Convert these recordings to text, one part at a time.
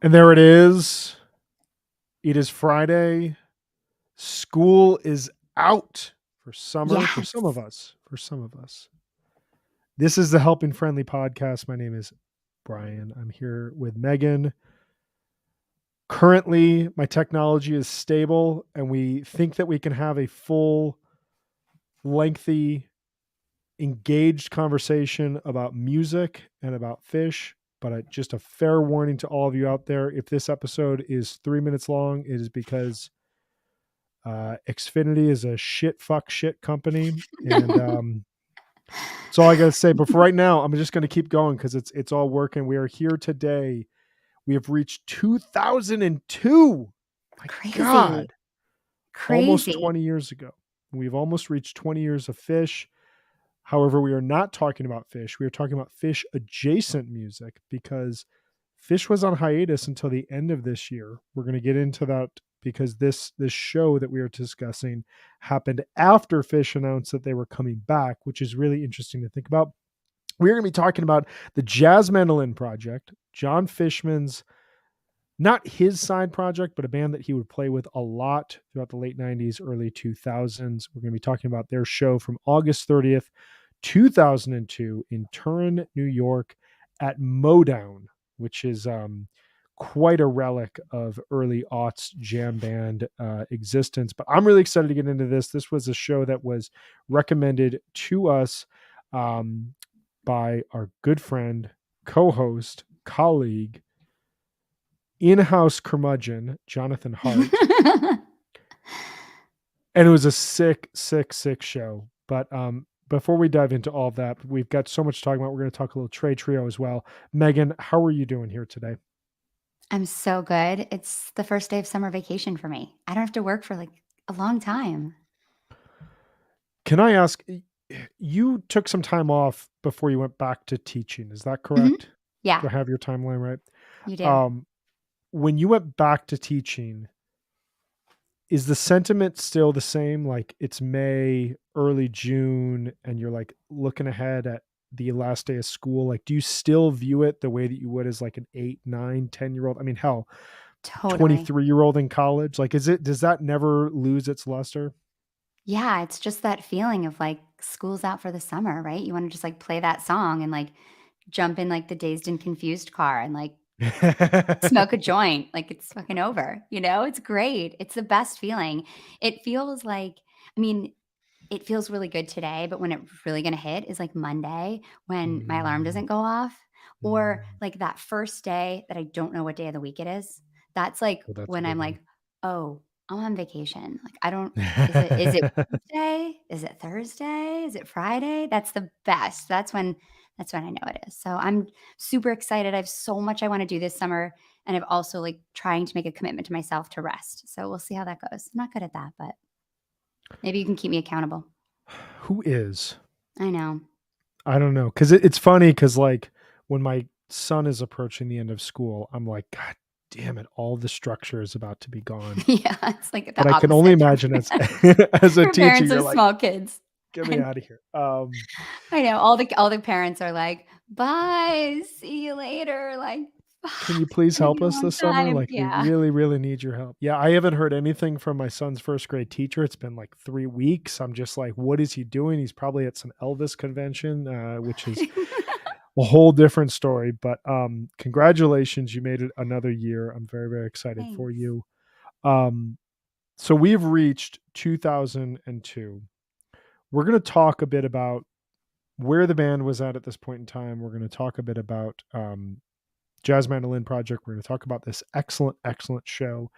And there it is. It is Friday. School is out for summer for some of Yes. us. For some of us. This is the Helping Friendly podcast. My name is Brian. I'm here with Megan. Currently, my technology is stable, and we think that we can have a full, lengthy, engaged conversation about music and about fish. But just a fair warning to all of you out there, if this episode is 3 minutes long, it is because Xfinity is a shit company, and that's all I gotta say. But for right now, I'm just gonna keep going because it's all working. We are here today. We have reached 2002. My Crazy. God, almost Crazy. 20 years ago. We've almost reached 20 years of fish. However, we are not talking about fish. We are talking about fish adjacent music because Fish was on hiatus until the end of this year. We're going to get into that because this show that we are discussing happened after Fish announced that they were coming back, which is really interesting to think about. We're going to be talking about the Jazz Mandolin Project, John Fishman's, not his side project, but a band that he would play with a lot throughout the late 90s, early 2000s. We're going to be talking about their show from August 30th, 2002 in Turin, New York at Modown, which is quite a relic of early aughts jam band existence. But I'm really excited to get into this. This was a show that was recommended to us by our good friend, co-host, colleague, in-house curmudgeon, Jonathan Hart. And it was a sick show. But before we dive into all of that, we've got so much to talk about. We're going to talk a little trade trio as well. Megan, how are you doing here today? I'm so good. It's the first day of summer vacation for me. I don't have to work for like a long time. Can I ask, you took some time off before you went back to teaching. Is that hmm correct? Yeah, Do I have your timeline right? you do. Um, when you went back to teaching, is the sentiment still the same? Like it's May, early June, and you're like looking ahead at the last day of school. Like, do you still view it the way that you would as like an 8, 9, 10 year old? I mean, hell, Totally. 23-year-old in college. Like, does that never lose its luster? Yeah, it's just that feeling of like school's out for the summer, right? You want to just like play that song and like jump in like the dazed and confused car and like smoke a joint like it's fucking over. It's great. It's the best feeling. It feels like, I mean, it feels really good today, but when it's really gonna hit is, like, Monday when my alarm Mm, doesn't go off, or, mm. like, that first day that I don't know what day of the week it is. That's, like, Well, that's a when I'm good one. like, "Oh, I'm on vacation." Like, I don't is it Wednesday? Is it Thursday? Is it Friday? That's the best. That's when I know it is. So, I'm super excited. I have so much I wanna do this summer, and I've also, like, trying to make a commitment to myself to rest. So, we'll see how that goes. I'm not good at that, but maybe you can keep me accountable. Who is? I know. I don't know. Because it's funny because, like, when my son is approaching the end of school, I'm like, God damn it, all the structure is about to be gone. Yeah, it's like But the I can only opposite imagine as for as a for teacher, parents you're of like, small kids. get me And out of here. I know all the parents are like, "Bye, see you later." Like, Can you it's please gonna be help a us long this summer? time. Like, we Yeah. really, really need your help. Yeah, I haven't heard anything from my son's first grade teacher. It's been like 3 weeks. I'm just like, what is he doing? He's probably at some Elvis convention, which is a whole different story. But congratulations, you made it another year. I'm very, very excited for Thanks. you. Um, so we've reached 2002. We're going to talk a bit about where the band was at this point in time. We're going to talk a bit about Jazz Mandolin Project. We're going to talk about this excellent show,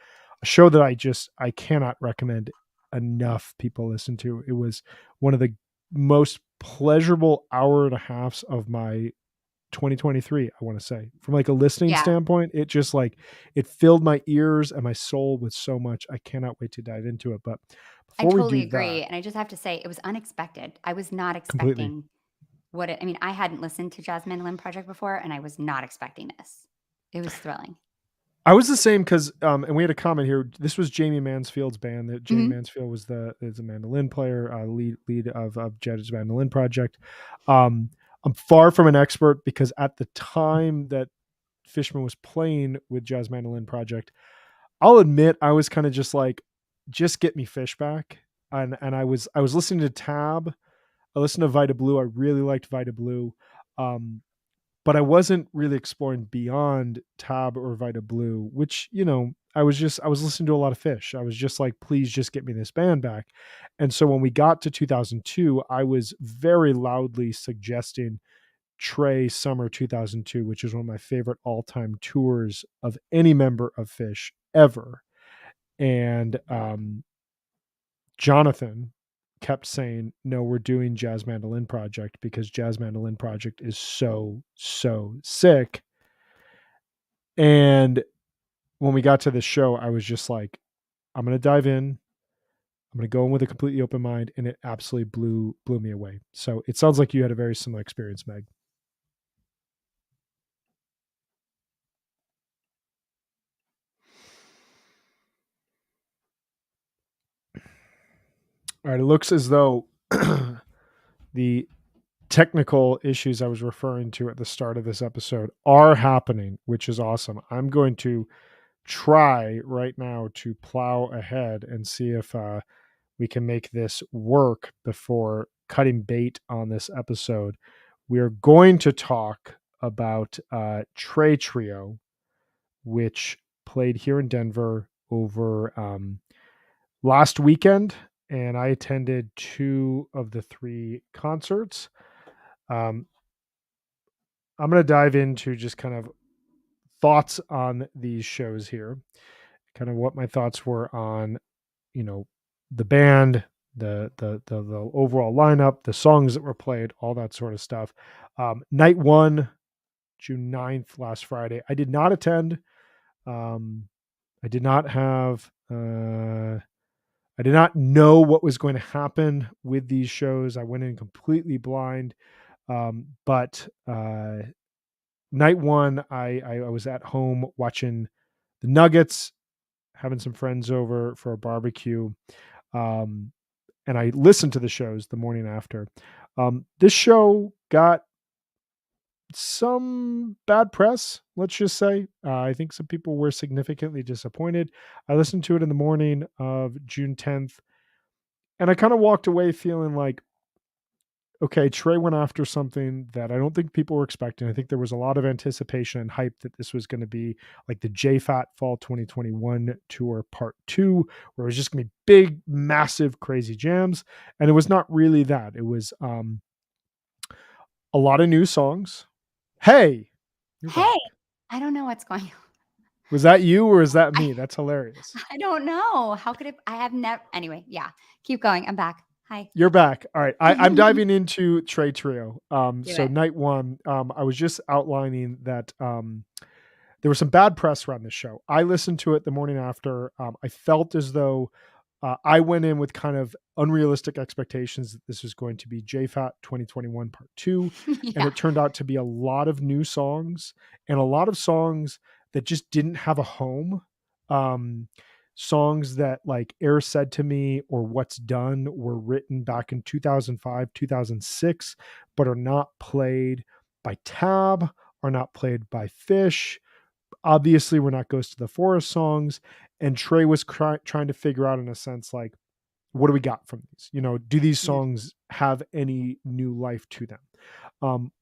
a show that I cannot recommend enough people listen to. It was one of the most pleasurable hour and a halves of my 2023, I want to say. From like a listening Yeah, standpoint, it just like it filled my ears and my soul with so much. I cannot wait to dive into it. But I before we totally do that, agree, and I just have to say it was unexpected. I was not completely. expecting I mean, I hadn't listened to Jazz Mandolin Project before, and I was not expecting this. It was thrilling. I was the same because, and we had a comment here. This was Jamie Mansfield's band. That Jamie Mhm. Mansfield was the mandolin player, lead of Jed's Mandolin Project. Um, I'm far from an expert because at the time that Fishman was playing with Jazz Mandolin Project, I'll admit I was kind of just like, just get me Fish back. And I was listening to Tab. I listened to Vita Blue. I really liked Vita Blue. Um, but I wasn't really exploring beyond Tab or Vita Blue, which, I was listening to a lot of Fish. I was just like, please just get me this band back. And so when we got to 2002, I was very loudly suggesting Trey Summer 2002, which is one of my favorite all-time tours of any member of Fish ever. And Jonathan kept saying, no, we're doing Jazz Mandolin Project because Jazz Mandolin Project is so, so sick. And when we got to the show, I was just like, I'm going to dive in. I'm going to go in with a completely open mind. And it absolutely blew me away. So it sounds like you had a very similar experience, Meg. All right. It looks as though the technical issues I was referring to at the start of this episode are happening, which is awesome. I'm going to try right now to plow ahead and see if we can make this work before cutting bait on this episode. We are going to talk about Trey Trio, which played here in Denver over last weekend, and I attended 2 of the 3 concerts. I'm going to dive into just kind of thoughts on these shows here, kind of what my thoughts were on, the band, the overall lineup, the songs that were played, all that sort of stuff. Night 1, June 9th, last Friday. I did not attend. I did not have. I did not know what was going to happen with these shows. I went in completely blind. But night 1, I was at home watching the Nuggets, having some friends over for a barbecue. And I listened to the shows the morning after. This show got some bad press, let's just say. I think some people were significantly disappointed. I listened to it in the morning of June 10th, and I kind of walked away feeling like, okay, Trey went after something that I don't think people were expecting. I think there was a lot of anticipation and hype that this was going to be like the JFAT Fall 2021 Tour Part 2, where it was just going to be big, massive, crazy jams. And it was not really that. It was a lot of new songs. Hey, you're Hey, back. I don't know what's going on. Was that you or is that I me? That's hilarious. I don't know. How could it I have never anyway, yeah. Keep going. I'm back. Hi. You're back. All right. I'm Do diving into Trey Trio. So it. night 1, I was just outlining that there was some bad press around this show. I listened to it the morning after. I felt as though I went in with kind of unrealistic expectations that this was going to be JFAT 2021 Part 2. And Yeah. it turned out to be a lot of new songs and a lot of songs that just didn't have a home. Songs that, like Air Said to Me or What's Done, were written back in 2005, 2006, but are not played by Tab, are not played by Fish. Obviously, we're not Ghost of the Forest songs. And Trey was trying to figure out, in a sense, like, what do we got from these? Do these Mm, songs have any new life to them? Um,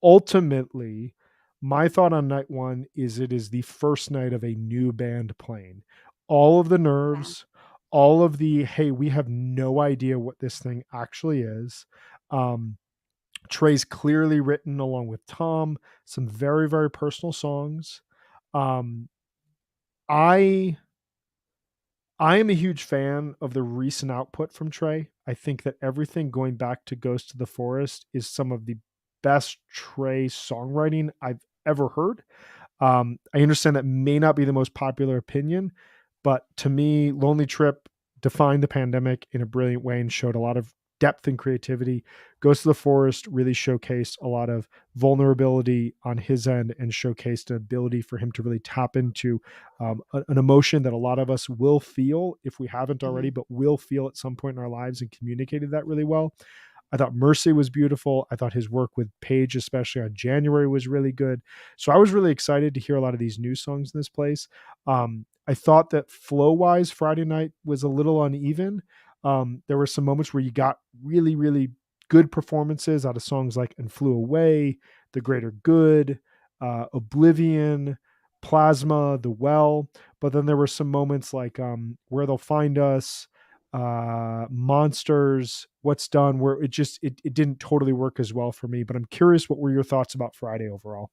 Ultimately, my thought on night 1 is it is the first night of a new band playing. All of the okay. nerves, all of the, hey, we have no idea what this thing actually is. Um, Trey's clearly written, along with Tom, some very, very personal songs. Um, I I am a huge fan of the recent output from Trey. I think that everything going back to Ghost of the Forest is some of the best Trey songwriting I've ever heard. I understand that may not be the most popular opinion, but to me, Lonely Trip defined the pandemic in a brilliant way and showed a lot of depth and creativity. Ghost of the Forest really showcased a lot of vulnerability on his end and showcased an ability for him to really tap into an emotion that a lot of us will feel if we haven't already, Mhm. but will feel at some point in our lives, and communicated that really well. I thought Mercy was beautiful. I thought his work with Paige, especially on January, was really good. So I was really excited to hear a lot of these new songs in this place. I thought that flow wise, Friday night was a little uneven. There were some moments where you got really, really good performances out of songs like And Flew Away, The Greater Good, Oblivion, Plasma, The Well. But then there were some moments like Where They'll Find Us, Monsters, What's Done, where it didn't totally work as well for me. But I'm curious, what were your thoughts about Friday overall?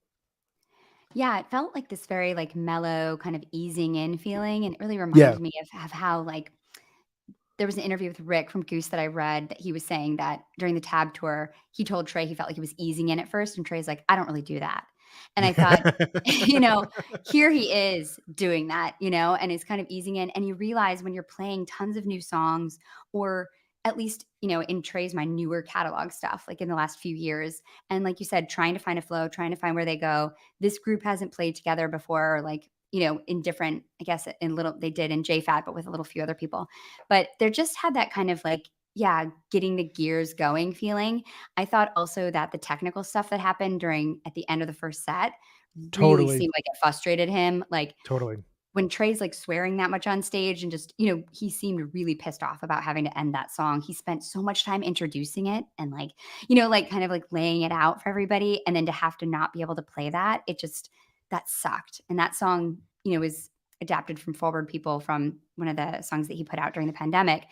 Yeah, it felt like this very, like, mellow kind of easing in feeling, and it really Yeah. reminded me of how, like, there was an interview with Rick from Goose that I read that he was saying that during the Tab tour, he told Trey he felt like he was easing in at first, and Trey's like, "I don't really do that." And I thought, you know, here he is doing that, and is kind of easing in, and you realize when you're playing tons of new songs, or at least, in Trey's my newer catalog stuff, like in the last few years, and like you said, trying to find a flow, trying to find where they go. This group hasn't played together before, or like, in different, I guess in little they did in JFAT, but with a little few other people. But there just had that kind of like, yeah, getting the gears going feeling. I thought also that the technical stuff that happened during at the end of the first set really Totally. seemed like it frustrated him. Like Totally. when Trey's like swearing that much on stage and just, he seemed really pissed off about having to end that song. He spent so much time introducing it and like, like kind of like laying it out for everybody. And then to have to not be able to play that, that sucked. And that song, was adapted from Forward People, from one of the songs that he put out during the pandemic.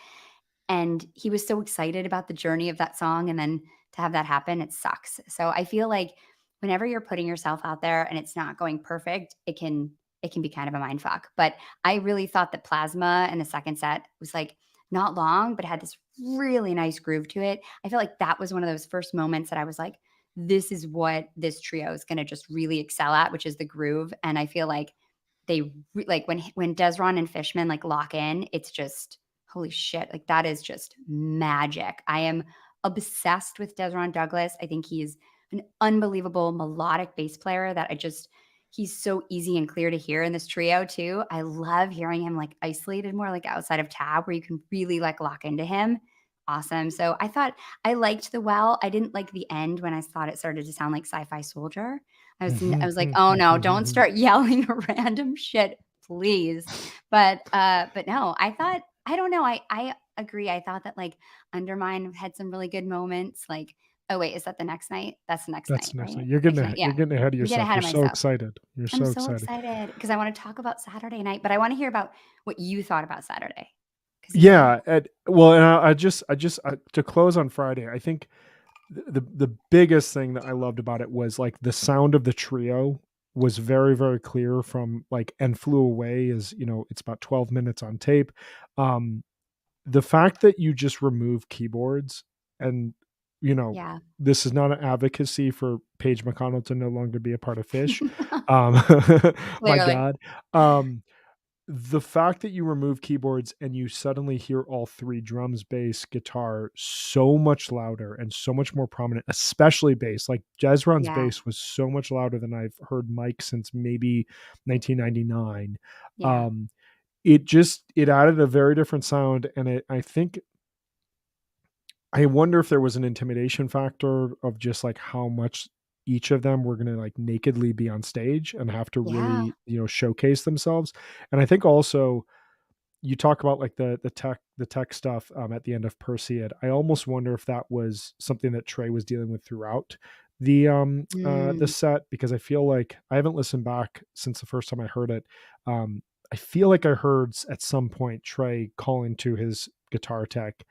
And he was so excited about the journey of that song, and then to have that happen, it sucks. So I feel like whenever you're putting yourself out there and it's not going perfect, it can be kind of a mind fuck. But I really thought that Plasma in the second set was like not long, but had this really nice groove to it. I feel like that was one of those first moments that I was like, this is what this trio is going to just really excel at, which is the groove. And I feel like like when Desron and Fishman like lock in, it's just holy shit, like that is just magic. I am obsessed with Desron Douglas. I think he's an unbelievable melodic bass player that he's so easy and clear to hear in this trio too. I love hearing him like isolated more like outside of tab where you can really like lock into him. Awesome. So I thought I liked the well. I didn't like the end when I thought it started to sound like Sci-Fi Soldier. I was like, "Oh no, don't start yelling random shit, please." But no, I don't know. I agree. I thought that like Undermine had some really good moments. Like, oh wait, is that the next night? That's the next That's night, next. right? You're Next getting night. you're Yeah. getting ahead of I'm getting yourself. ahead You're of so myself. excited. You're I'm so so excited. excited because I want to talk about Saturday night, but I want to hear about what you thought about Saturday. Because Yeah, well, and to close on Friday, I think the biggest thing that I loved about it was like the sound of the trio was very, very clear from like And Flew Away is, it's about 12 minutes on tape. Um, the fact that you just remove keyboards and, you know, yeah. this is not an advocacy for Paige McConnell to no longer be a part of Fish. Um, my Clearly. God. Um, the fact that you remove keyboards and you suddenly hear all three, drums, bass, guitar, so much louder and so much more prominent, especially bass. Like Jezron's Yeah. bass was so much louder than I've heard Mike since maybe 1999. Yeah. Um, it added a very different sound, and I think I wonder if there was an intimidation factor of just like how much each of them were going to like nakedly be on stage and have to Yeah. really, showcase themselves. And I think also you talk about like the tech stuff at the end of Perseid. I almost wonder if that was something that Trey was dealing with throughout the Mm, set, because I feel like I haven't listened back since the first time I heard it. I feel like I heard at some point Trey calling to his guitar tech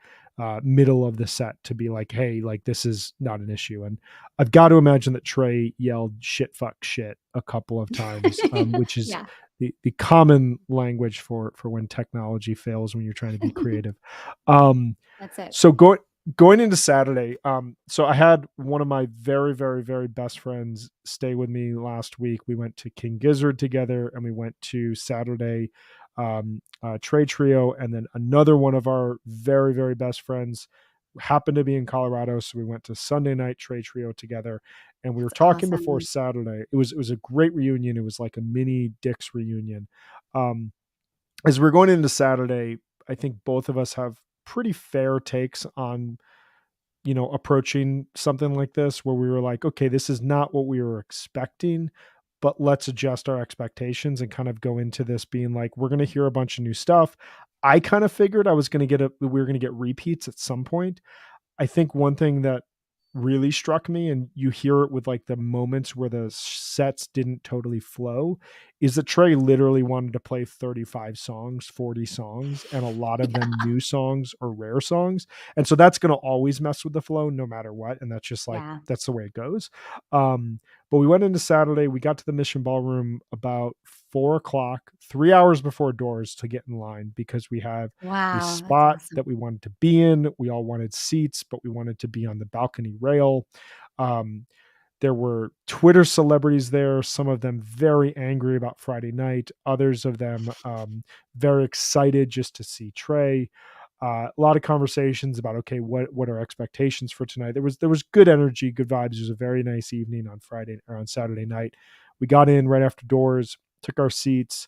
middle of the set to be like, hey, like this is not an issue. And I've got to imagine that Trey yelled shit fuck shit a couple of times, which is yeah. the common language for when technology fails when you're trying to be creative. Um, That's it. so going into Saturday, so I had one of my very, very, very best friends stay with me last week. We went to King Gizzard together, and we went to Saturday Trey Trio, and then another one of our very, very best friends happened to be in Colorado, so we went to Sunday night Trey Trio together. And we were That's talking before awesome. Saturday. It was a great reunion. It was like a mini Dick's reunion. Um, as we're going into Saturday, I think both of us have pretty fair takes on approaching something like this where we were like, okay, this is not what we were expecting, but let's adjust our expectations and kind of go into this being like, we're going to hear a bunch of new stuff. I kind of figured we were going to get repeats at some point. I think one thing that really struck me, and you hear it with like the moments where the sets didn't totally flow, is that Trey literally wanted to play 35 songs, 40 songs, and a lot of them Yeah. new songs or rare songs. And so that's going to always mess with the flow no matter what. And that's just like, Yeah. that's the way it goes. Um, but we went into Saturday, we got to the Mission Ballroom about 4 o'clock, 3 hours before doors to get in line because we have a Wow, that's spot awesome. that we wanted to be in. We all wanted seats, but we wanted to be on the balcony rail. Um, there were Twitter celebrities there, some of them very angry about Friday night, others of them very excited just to see Trey. A lot of conversations about okay, what are expectations for tonight? There was good energy, good vibes. It was a very nice evening on Friday or on Saturday night. We got in right after doors, took our seats.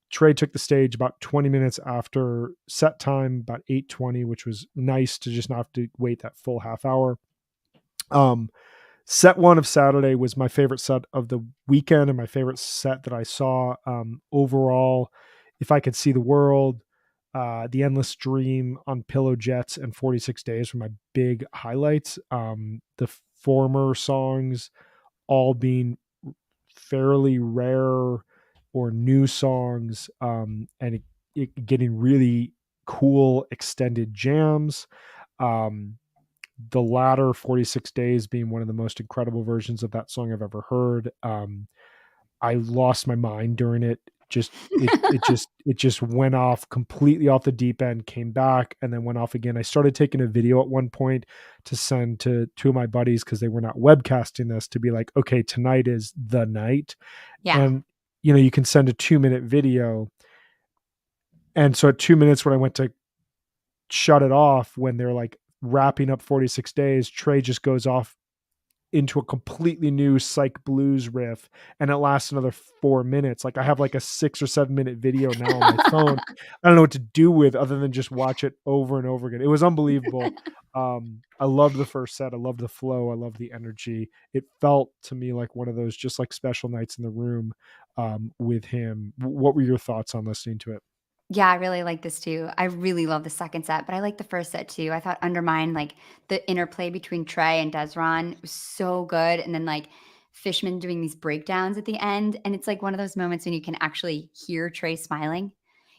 Trey took the stage about 20 minutes after set time, about 8:20, which was nice to just not have to wait that full half hour. Um, Set one of Saturday was my favorite set of the weekend and my favorite set that I saw overall. If I Could See the World, The Endless Dream, On Pillow Jets, and 46 Days were my big highlights. The former songs all being fairly rare or new songs, and it getting really cool extended jams. Um, the latter 46 Days being one of the most incredible versions of that song I've ever heard. I lost my mind during it. It just went off completely off the deep end, came back, and then went off again. I started taking a video at one point to send to two of my buddies because they were not webcasting this to be like, okay, tonight is the night. Yeah. And you can send a 2-minute video. And so at 2 minutes when I went to shut it off, when they're like wrapping up 46 Days, Trey just goes off into a completely new psych blues riff, and it lasts another 4 minutes. Like I have like a 6 or 7 minute video now on my phone. I don't know what to do with other than just watch it over and over again. It was unbelievable. I loved the first set. I loved the flow. I loved the energy. It felt to me like one of those just like special nights in the room with him. What were your thoughts on listening to it? Yeah, I really like this too. I really love the second set, but I like the first set too. I thought Undermine, like the interplay between Trey and Desron was so good. And then like Fishman doing these breakdowns at the end. And it's like one of those moments when you can actually hear Trey smiling.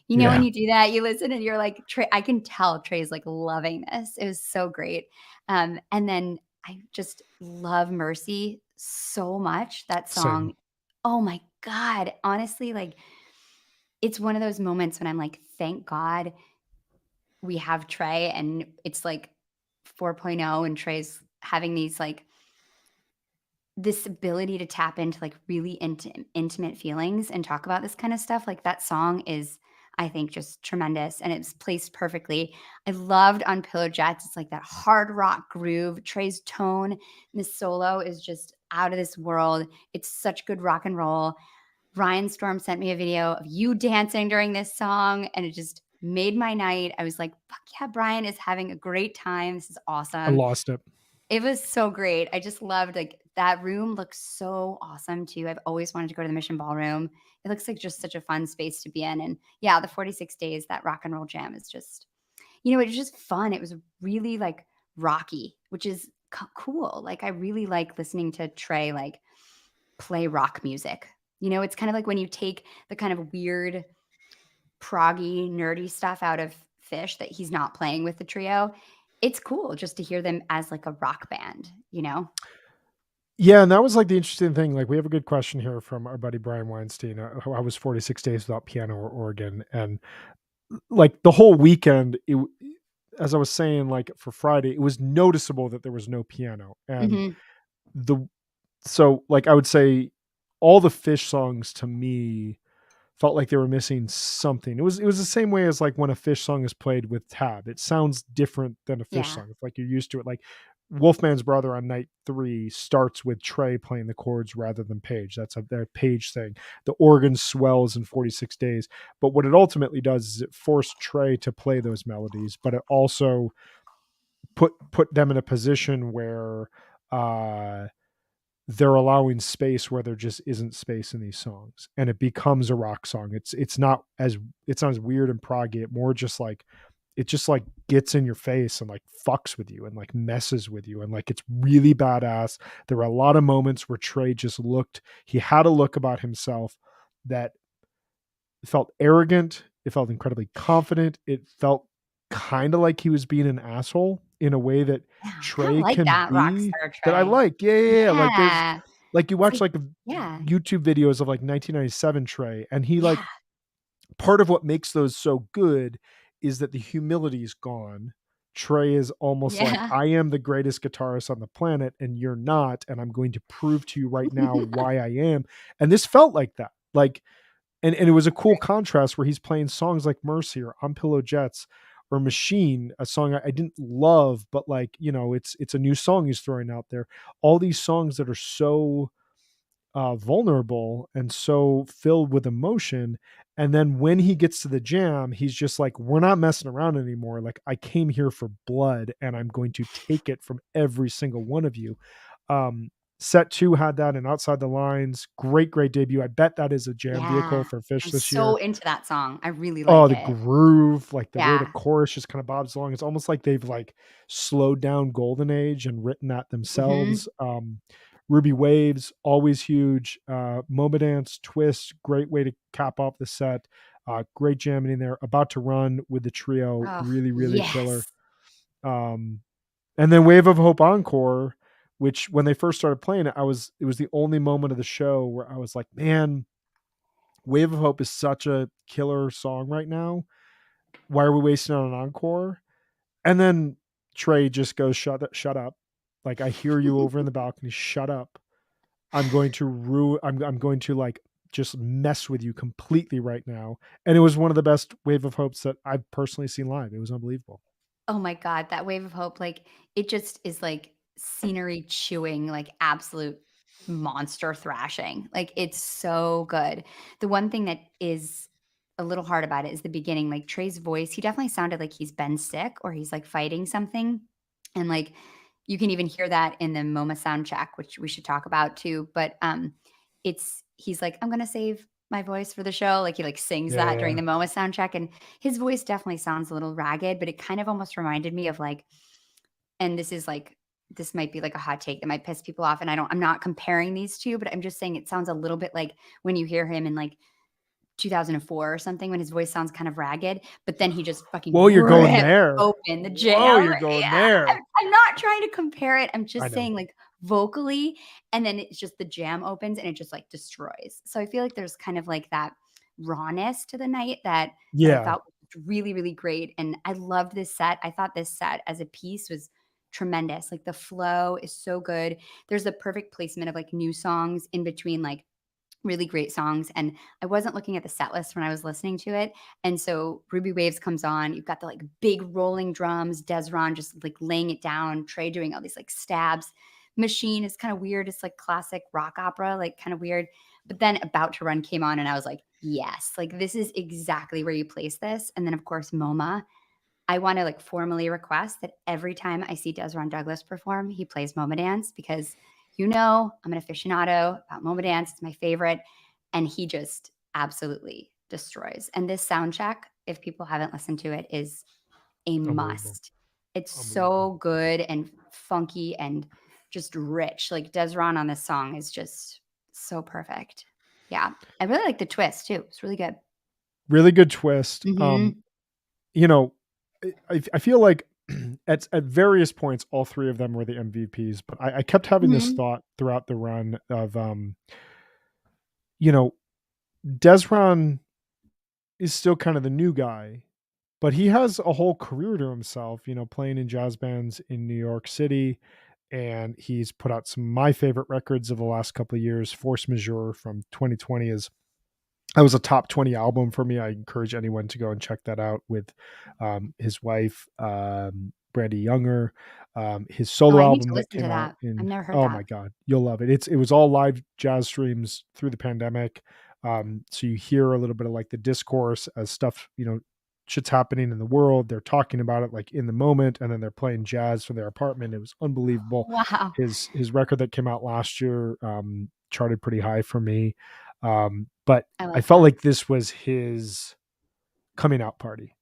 You know, when Yeah, you do that, you listen and you're like, Trey, I can tell Trey's like loving this. It was so great. And then I just love Mercy so much. That same. song. Oh my God. Honestly, like it's one of those moments when I'm like, thank God we have Trey and it's like 4.0 and Trey's having these like this ability to tap into like really intimate feelings and talk about this kind of stuff. Like that song is, I think, just tremendous and it's placed perfectly. I loved On Pillow Jets. It's like that hard rock groove. Trey's tone in the solo is just out of this world. It's such good rock and roll. Ryan Storm sent me a video of you dancing during this song, and it just made my night. I was like, fuck yeah, Brian is having a great time. This is I awesome. lost it. It was so great. I just loved like that room looks so awesome too. I've always wanted to go to the Mission Ballroom. It looks like just such a fun space to be in. And yeah, the 46 days, that rock and roll jam is just, it was just fun. It was really like rocky, which is cool. Like I really like listening to Trey like play rock music. It's kind of like when you take the kind of weird, proggy, nerdy stuff out of Fish that he's not playing with the trio. It's cool just to hear them as like a rock band. Yeah, and that was like the interesting thing. Like, we have a good question here from our buddy Brian Weinstein. How was 46 Days Without Piano or Organ? And like the whole weekend, as I was saying, like for Friday, it was noticeable that there was no piano. And Mhm. the so like I would say all the Fish songs to me felt like they were missing something. It was the same way as like when a Fish song is played with tab. It sounds different than a Fish Yeah. song. It's like you're used to it. Like Wolfman's Brother on night 3 starts with Trey playing the chords rather than Page. That's their Page thing. The organ swells in 46 Days. But what it ultimately does is it forced Trey to play those melodies, but it also put them in a position where uh they're allowing space where there just isn't space in these songs, and it becomes a rock song. It's not as weird and proggy. It more just like it just like gets in your face and like fucks with you and like messes with you, and like it's really badass. There were a lot of moments where Trey just looked, he had a look about himself that felt arrogant. It felt incredibly confident. It felt kind of like he was being an asshole in a way that Yeah, I kind of Trey like can that be, Rockstar that I Trey. like. Yeah, yeah, yeah. Like there's Yeah. like you It's watch like like yeah. YouTube videos of like 1997 Trey, and he like Yeah. part of what makes those so good is that the humility is gone. Trey is almost like, Yeah. I am the greatest guitarist on the planet and you're not, and I'm going to prove to you right now why I am. And this felt like that. Like, and it was a cool contrast where he's playing songs like Mercy or On Pillow Jets or Machine, a song I didn't love, but like, you know, it's a new song he's throwing out there. All these songs that are so vulnerable and so filled with emotion. And then when he gets to the jam, he's just like, we're not messing around anymore. Like, I came here for blood and I'm going to take it from every single one of you. Um, Set two had that, and Outside the Lines, great, great debut. I bet that is a jam vehicle Yeah. for Fish I'm this so year. into that song. I really Oh, like the it. groove, like the way the Yeah. chorus just kind of bobs along. It's almost like they've like slowed down Golden Age and written that Mhm. themselves. Ruby Waves, always huge. MoMA Dance, Twist, great way to cap off the set. Great jamming in there. About to Run with the trio, Oh, really, really killer. yes. Um, and then Wave of Hope Encore, which when they first started playing it, it was the only moment of the show where I was like, man, Wave of Hope is such a killer song right now. Why are we wasting on an encore? And then Trey just goes, shut up. Like, I hear you over in the balcony. Shut up. I'm going to like just mess with you completely right now. And it was one of the best Wave of Hopes that I've personally seen live. It was unbelievable. Oh my god, that Wave of Hope, like, it just is, like, scenery chewing, like, absolute monster thrashing. Like, it's so good. The one thing that is a little hard about it is the beginning, like, Trey's voice, he definitely sounded like he's been sick or he's, like, fighting something, and, like, you can even hear that in the MoMA sound check, which we should talk about too, but, it's he's like, "I'm gonna save my voice for the show," like, he, like, sings Yeah, that during yeah. the MoMA sound check, and his voice definitely sounds a little ragged, but it kind of almost reminded me of like, and this is like, this might be like a hot take that might piss people off, and I'm not comparing these two, but I'm just saying it sounds a little bit like when you hear him in like 2004 or something when his voice sounds kind of ragged, but then he just fucking Whoa, you're going rips there. open the Whoa, jam. you're going Yeah, there. I'm not trying to compare it. I'm I just know. saying like vocally, and then it's just the jam opens and it just like destroys. So I feel like there's kind of like that rawness to the night that I Yeah. thought was really, really great. And I loved this set. I thought this set as a piece was tremendous. Like the flow is so good. There's a perfect placement of like new songs in between like really great songs. And I wasn't looking at the set list when I was listening to it. And so Ruby Waves comes on. You've got the like big rolling drums, Desron just like laying it down, Trey doing all these like stabs. Machine is kind of weird. It's like classic rock opera, like kind of weird. But then About to Run came on and I was like, yes, like this is exactly where you place this. And then of course MoMA. I want to like formally request that every time I see Desron Douglas perform, he plays MoMA Dance because I'm an aficionado about MoMA Dance. It's my favorite. And he just absolutely destroys. And this sound check, if people haven't listened to it, is a Unbelievable. must. It's Unbelievable. so good and funky and just rich. Like Desron on this song is just so perfect. Yeah. I really like the twist too. It's really good. Really good twist. Hmm. You know, I feel like at various points, all three of them were the MVPs, but I kept having this Hmm. thought throughout the run of, you know, Desron is still kind of the new guy, but he has a whole career to himself, you know, playing in jazz bands in New York City. And he's put out some of my favorite records of the last couple of years. Force Majeure from 2020 is that was a top 20 album for me. I encourage anyone to go and check that out with his wife, Brandy Younger. His Oh, solo I need to album that listen to came out that. I've in, never heard oh that. my God, you'll love it. It was all live jazz streams through the pandemic. So you hear a little bit of like the discourse as stuff, you know, shit's happening in the world. They're talking about it like in the moment, and then they're playing jazz from their apartment. It was unbelievable. Wow. His record that came out last year charted pretty high for me. But I I like felt that. like this was his coming out party.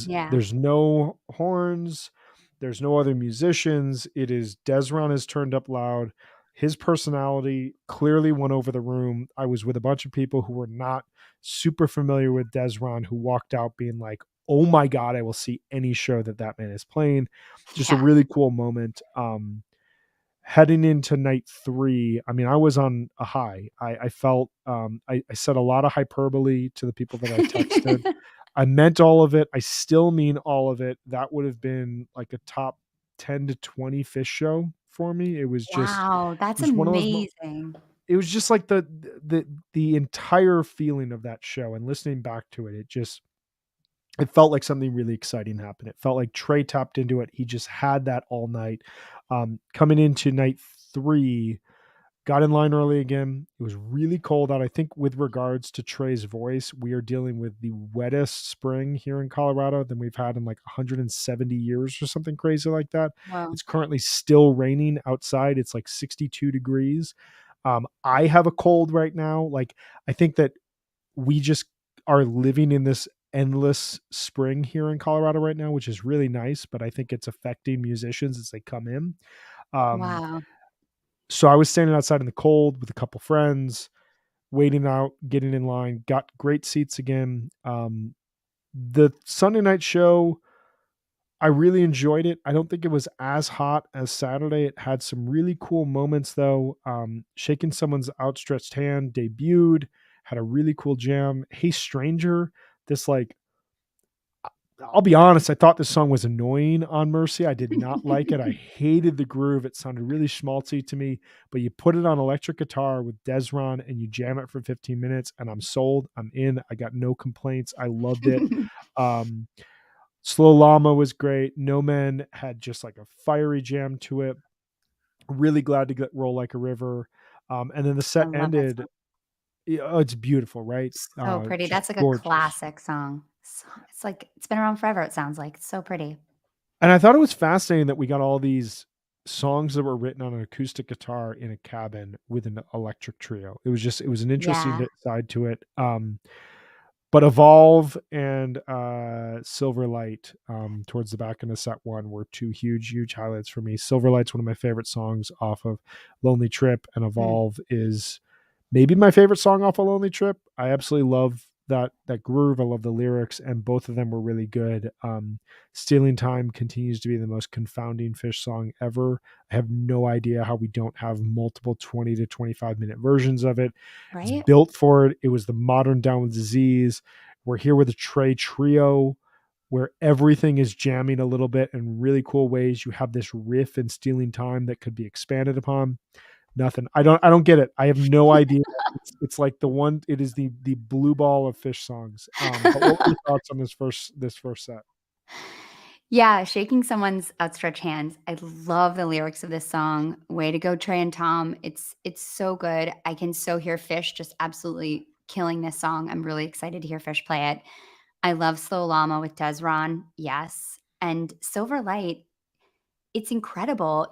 Yeah. There's no horns, there's no other musicians. It is Desron is turned up loud. His personality clearly won over the room. I was with a bunch of people who were not super familiar with Desron who walked out being like, "Oh my god, I will see any show that that man is playing." Just a Yeah. really cool moment. Heading into night three, I mean, I was on a high. I felt I said a lot of hyperbole to the people that I texted. I meant all of it. I still mean all of it. That would have been like a top 10 to 20 Fish show for me. It was just Wow, it that's was one of those amazing. it was just like the entire feeling of that show, and listening back to it, it felt like something really exciting happened. It felt like Trey tapped into it. He just had that all night. Coming into night three, got in line early again. It was really cold out. I think with regards to Trey's voice, we are dealing with the wettest spring here in Colorado than we've had in like 170 years or something crazy like that. Wow. It's currently still raining outside. It's like 62 degrees. I have a cold right now. Like, I think that we just are living in this endless spring here in Colorado right now, which is really nice, but I think it's affecting musicians as they come in. Um, Wow. so I was standing outside in the cold with a couple friends, waiting out, getting in line, got great seats again. The Sunday night show, I really enjoyed it. I don't think it was as hot as Saturday. It had some really cool moments though. Shaking Someone's Outstretched Hand debuted, had a really cool jam. Hey Stranger, this like I'll be honest, I thought this song was annoying on Mercy. I did not like it. I hated the groove. It sounded really schmaltzy to me, but you put it on electric guitar with Desron and you jam it for 15 minutes and I'm sold. I'm in. I got no complaints. I loved it. Um, Slow Llama was great. No Man had just like a fiery jam to it. Really glad to get Roll Like a River. And then the I set love that ended. song. Oh, it's beautiful, right? So pretty. Just That's like a gorgeous. classic song. It's like it's been around forever, it sounds like. It's so pretty. And I thought it was fascinating that we got all these songs that were written on an acoustic guitar in a cabin with an electric trio. It was an interesting Yeah. side to it. But Evolve and Silverlight towards the back in the set one were two huge highlights for me. Silverlight's one of my favorite songs off of Lonely Trip, and Mm. Evolve is maybe my favorite song off of Lonely Trip. I absolutely love that groove. I love the lyrics, and both of them were really good. Stealing Time continues to be the most confounding Fish song ever. I have no idea how we don't have multiple 20 to 25-minute versions of it. It's Right? built for it. It was the modern Down with Disease. We're here with a Trey trio where everything is jamming a little bit in really cool ways. You have this riff in Stealing Time that could be expanded upon. Nothing. I don't get it. I have no idea. It's like the one. It is the blue ball of Fish songs. But what were your thoughts on this first set? Yeah, shaking someone's outstretched hands. I love the lyrics of this song. Way to go, Trey and Tom. It's so good. I can so hear Fish just absolutely killing this song. I'm really excited to hear Fish play it. I love Slow Llama with Desron. Yes. And Silver Light, it's incredible.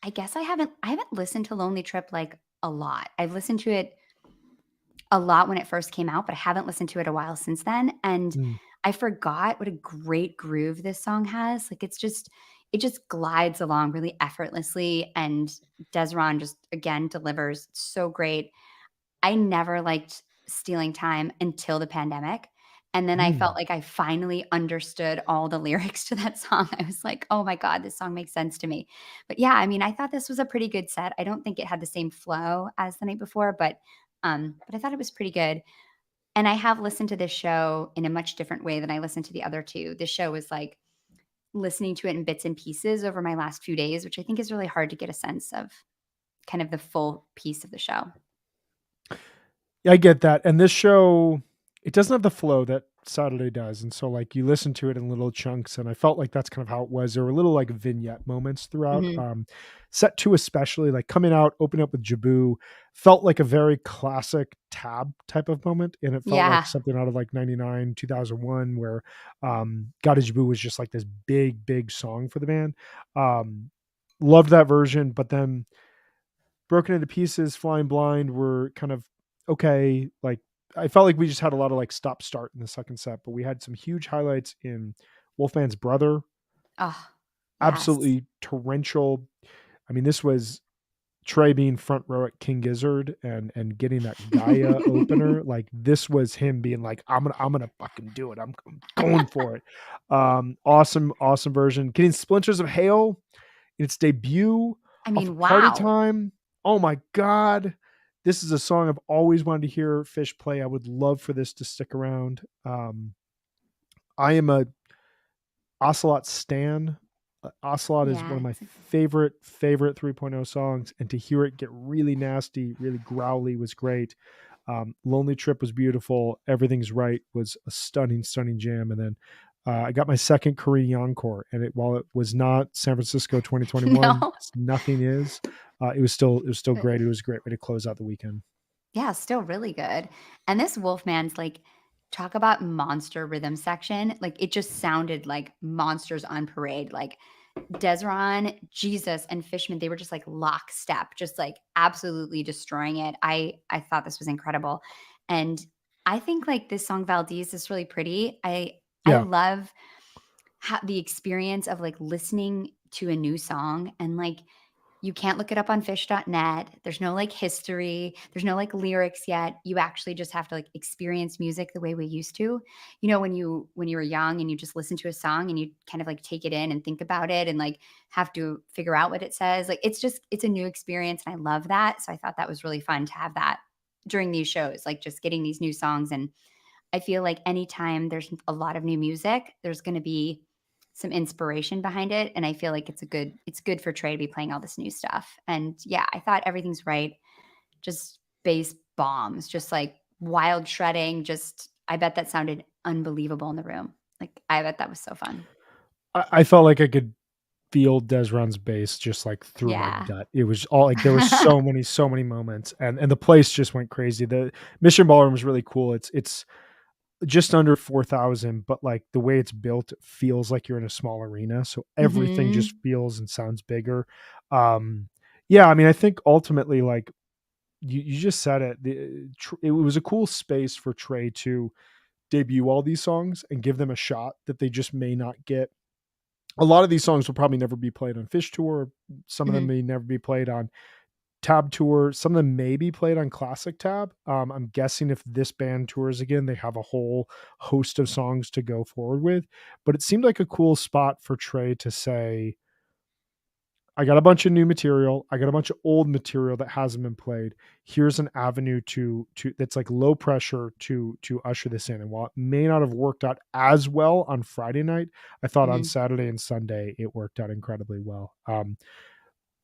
I guess I haven't listened to Lonely Trip like a lot. I've listened to it a lot when it first came out, but I haven't listened to it a while since then, and Mm, I forgot what a great groove this song has. Like, it just glides along really effortlessly, and Desron just, again, delivers so great. I never liked Stealing Time until the pandemic, and then I felt mm. like I finally understood all the lyrics to that song. I was like, "Oh my god, this song makes sense to me." But yeah, I mean, I thought this was a pretty good set. I don't think it had the same flow as the night before, but I thought it was pretty good. And I have listened to this show in a much different way than I listened to the other 2. This show was like listening to it in bits and pieces over my last few days, which I think is really hard to get a sense of kind of the full piece of the show. Yeah, I get that. And this show, it doesn't have the flow that Saturday does. And so like you listen to it in little chunks, and I felt like that's kind of how it was. There were little like vignette moments throughout. Mhm. Set two especially, like coming out, opening up with Jabu, felt like a very classic Tab type of moment. And it felt like Yeah. something out of like 99, 2001, where Gotta Jabu was just like this big, big song for the band. Um Loved that version, but then Broken Into Pieces, Flying Blind were kind of okay. Like I felt like we just had a lot of like stop start in the second set, but we had some huge highlights in Wolfman's Brother, Oh, yes. absolutely torrential. I mean, this was Trey being front row at King Gizzard and getting that Gaia opener. Like this was him being like, I'm gonna fucking do it. I'm going for it. Awesome, awesome version. Getting Splinters of Hail in its debut I off mean, of Party wow. Time. Oh my God. This is a song I've always wanted to hear Fish play. I would love for this to stick around. I am a Ocelot stan. Ocelot is one Yeah, of my it's like favorite 3.0 songs, and to hear it get really nasty, really growly was great. Lonely Trip was beautiful. Everything's Right was a stunning jam. And then I got my second Korean encore, and while it was not San Francisco 2021, no. as nothing is, it was still But great. It was a great way to close out the weekend. yeah, still really good. And this Wolfman's like talk about monster rhythm section. Like it just sounded like monsters on parade. Like Desron, Jesus, and Fishman, they were just like lockstep, just like absolutely destroying it. I thought this was incredible. And I think like this song Valdez is really pretty. I Yeah, love the experience of like listening to a new song and like you can't look it up on fish.net. There's no like history. There's no like lyrics yet. You actually just have to like experience music the way we used to. You know, when you were young and you just listen to a song and you kind of like take it in and think about it and like have to figure out what it says. Like it's a new experience and I love that. So I thought that was really fun to have that during these shows, like just getting these new songs. And I feel like anytime there's a lot of new music, there's going to be some inspiration behind it, and I feel like it's good for Trey to be playing all this new stuff. And yeah, I thought everything's right. Just bass bombs, just like wild shredding. Just I bet that sounded unbelievable in the room. Like I bet that was so fun. I felt like I could feel Desron's bass just like through my Yeah. gut. It was all like there were so many moments, and the place just went crazy. The Mission Ballroom was really cool. It's just under 4,000, but like the way it's built, it feels like you're in a small arena. So everything just Mhm. feels and sounds bigger. Um, yeah, I mean, I think ultimately, like you just said it, it was a cool space for Trey to debut all these songs and give them a shot that they just may not get. A lot of these songs will probably never be played on Fish Tour. Some of them Mhm. may never be played on Tab Tour. Some of them may be played on Classic Tab. I'm guessing if this band tours again, they have a whole host of songs to go forward with. But it seemed like a cool spot for Trey to say, I got a bunch of new material. I got a bunch of old material that hasn't been played. Here's an avenue to that's like low pressure to usher this in. And while it may not have worked out as well on Friday night, I thought on Mhm. Saturday and Sunday it worked out incredibly well.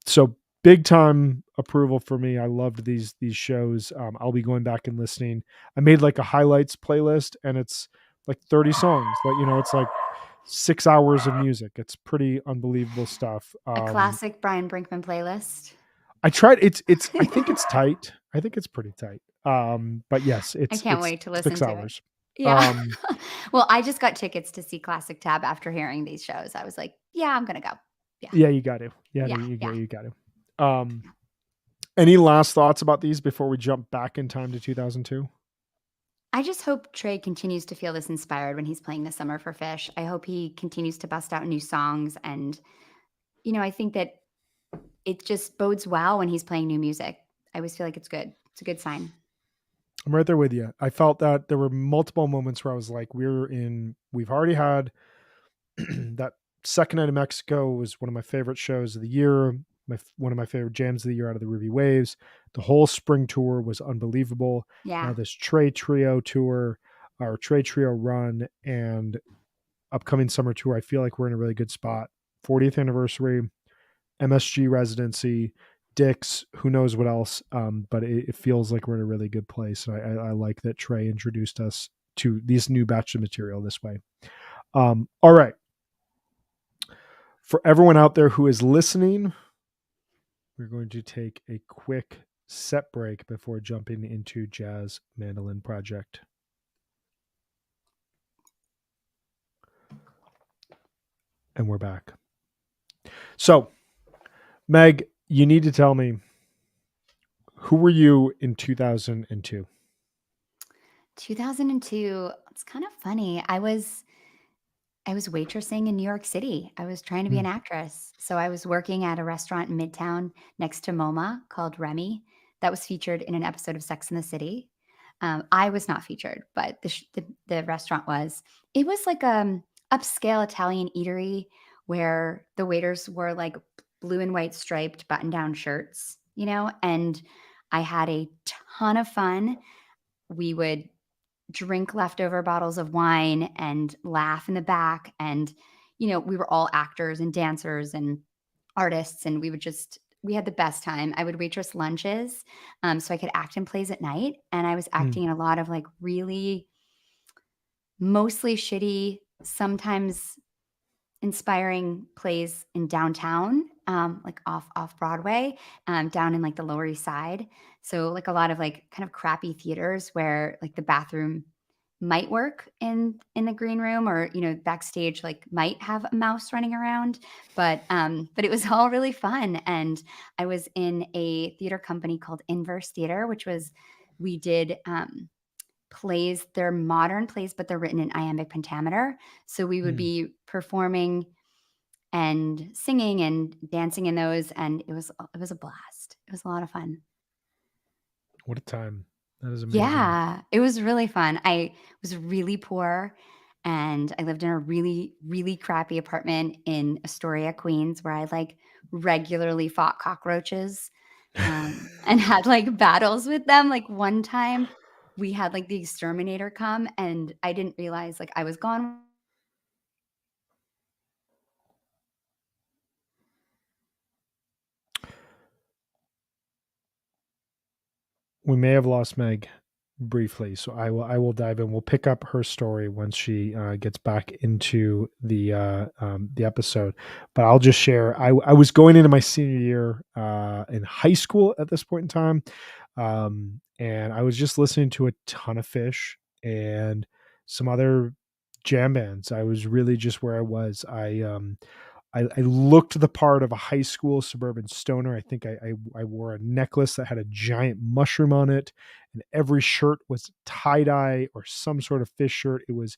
So big time approval for me. I loved these shows. I'll be going back and listening. I made like a highlights playlist, and it's like 30 songs. Like it's like 6 hours of music. It's pretty unbelievable stuff. A classic Brian Brinkman playlist. I tried. It's. I think it's tight. I think it's pretty tight. But yes, I it's can't it's wait to listen six to it. hours. Yeah. Um, Well, I just got tickets to see Classic Tab after hearing these shows. I was like, "Yeah, I'm gonna go." Yeah. yeah, you got to. Yeah, no, Yeah, yeah. you got to. Any last thoughts about these before we jump back in time to 2002? I just hope Trey continues to feel this inspired when he's playing this summer for Fish. I hope he continues to bust out new songs and, I think that it just bodes well when he's playing new music. I always feel like it's good. It's a good sign. I'm right there with you. I felt that there were multiple moments where I was like, we've already had that second night in Mexico was one of my favorite shows of the year. One of my favorite jams of the year out of the Ruby Waves. The whole spring tour was unbelievable. Now Yeah. this Trey Trio tour, our Trey Trio run, and upcoming summer tour, I feel like we're in a really good spot. 40th anniversary, MSG residency, Dick's, who knows what else. But it feels like we're in a really good place. And I like that Trey introduced us to this new batch of material this way. All right. For everyone out there who is listening, we're going to take a quick set break before jumping into Jazz Mandolin Project. And we're back. So, Meg, you need to tell me, who were you in 2002? 2002, it's kind of funny. I was waitressing in New York City. I was trying to be Hmm. an actress. So I was working at a restaurant in Midtown next to MoMA called Remy that was featured in an episode of Sex in the City. I was not featured, but the restaurant was. It was like upscale Italian eatery where the waiters wore like blue and white striped button down shirts, and I had a ton of fun. We would drink leftover bottles of wine and laugh in the back. And, we were all actors and dancers and artists. And we had the best time. I would waitress lunches so I could act in plays at night. And I was Hmm. acting in a lot of like really mostly shitty, sometimes inspiring plays in downtown, like off Broadway, down in like the Lower East Side. So like a lot of like kind of crappy theaters where like the bathroom might work in the green room, or backstage like might have a mouse running around, but it was all really fun. And I was in a theater company called Inverse Theater, which was we did plays. They're modern plays, but they're written in iambic pentameter. So we would Hmm. be performing and singing and dancing in those, and it was a blast. It was a lot of fun. What a time. That is amazing. Yeah, it was really fun. I was really poor, and I lived in a really, really crappy apartment in Astoria, Queens, where I like regularly fought cockroaches, and had like battles with them. Like one time we had like the exterminator come, and I didn't realize like I was gone. We may have lost Meg briefly, so I will dive in. We'll pick up her story once she gets back into the episode. But I'll just share. I was going into my senior year in high school at this point in time, and I was just listening to a ton of Fish and some other jam bands. I was really just where I was. I looked the part of a high school suburban stoner. I think I wore a necklace that had a giant mushroom on it, and every shirt was tie dye or some sort of Fish shirt. It was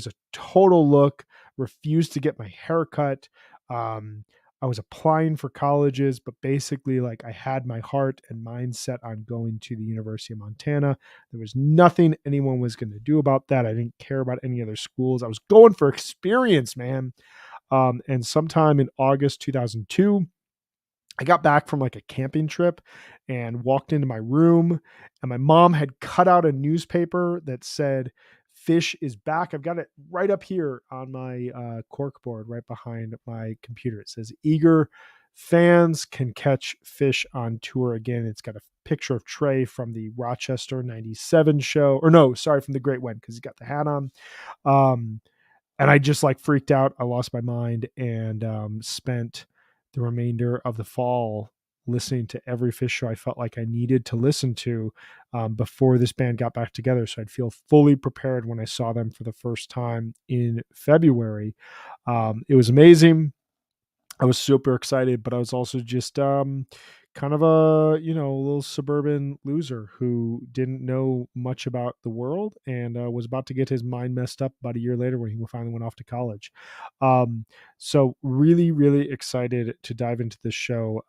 a total look. Refused to get my hair cut. Um, I was applying for colleges, but basically, like I had my heart and mind set on going to the University of Montana. There was nothing anyone was going to do about that. I didn't care about any other schools. I was going for experience, man. And sometime in August 2002, I got back from like a camping trip and walked into my room, and my mom had cut out a newspaper that said, Fish is back. I've got it right up here on my cork board right behind my computer. It says, eager fans can catch Fish on tour again. It's got a picture of Trey from the Rochester 97 show. Or no, sorry, from the Great One, because he's got the hat on. Um, and I just like freaked out. I lost my mind and spent the remainder of the fall listening to every Fish show I felt like I needed to listen to before this band got back together. So I'd feel fully prepared when I saw them for the first time in February. It was amazing. I was super excited, but I was also just kind of a little suburban loser who didn't know much about the world and was about to get his mind messed up about a year later when he finally went off to college. Um, so really, really excited to dive into this show.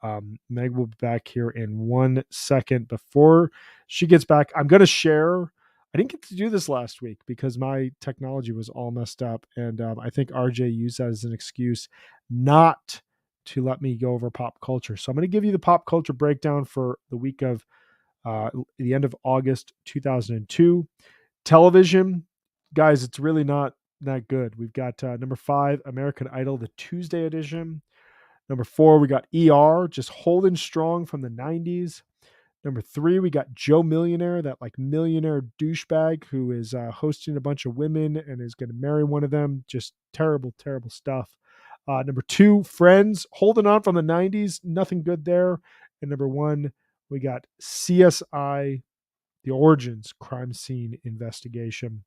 Meg will be back here in 1 second. Before she gets back, I'm going to share. I didn't get to do this last week because my technology was all messed up, and I think RJ used that as an excuse not to let me go over pop culture. So I'm going to give you the pop culture breakdown for the week of the end of August 2002. Television, guys, it's really not that good. We've got number 5, American Idol, the Tuesday edition. Number 4, we got ER, just holding strong from the 90s. Number 3, we got Joe Millionaire, that like millionaire douchebag who is hosting a bunch of women and is going to marry one of them. Just terrible, terrible stuff. Number 2, Friends, holding on from the 90s. Nothing good there. And number 1, we got CSI, The Origins Crime Scene Investigation.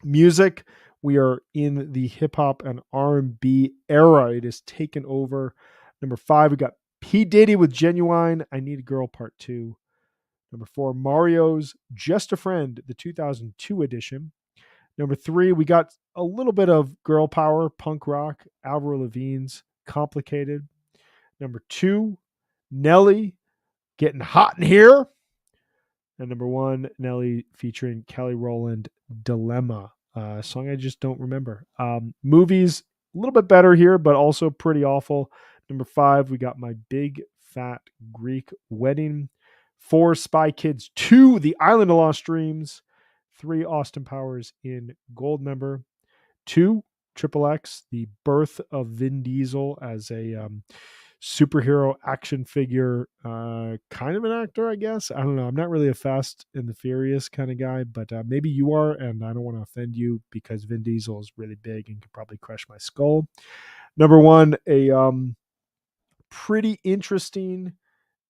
Music, we are in the hip hop and R&B era. It is taken over. Number 5, we got P Diddy with Genuine, I Need a Girl Part 2. Number 4, Mario's Just a Friend, the 2002 edition. Number 3, we got a little bit of girl power, punk rock, Avril Lavigne's Complicated. Number 2, Nelly, Getting Hot in Here. And number 1, Nelly featuring Kelly Rowland, Dilemma, a song I just don't remember. Movies, a little bit better here, but also pretty awful. Number 5, we got My Big Fat Greek Wedding. 4, Spy Kids 2, The Island of Lost Dreams. 3, Austin Powers in Goldmember. 2, Triple X, The Birth of Vin Diesel as a superhero action figure, kind of an actor, I guess. I don't know. I'm not really a Fast and the Furious kind of guy, but maybe you are, and I don't want to offend you because Vin Diesel is really big and could probably crush my skull. Number 1, a pretty interesting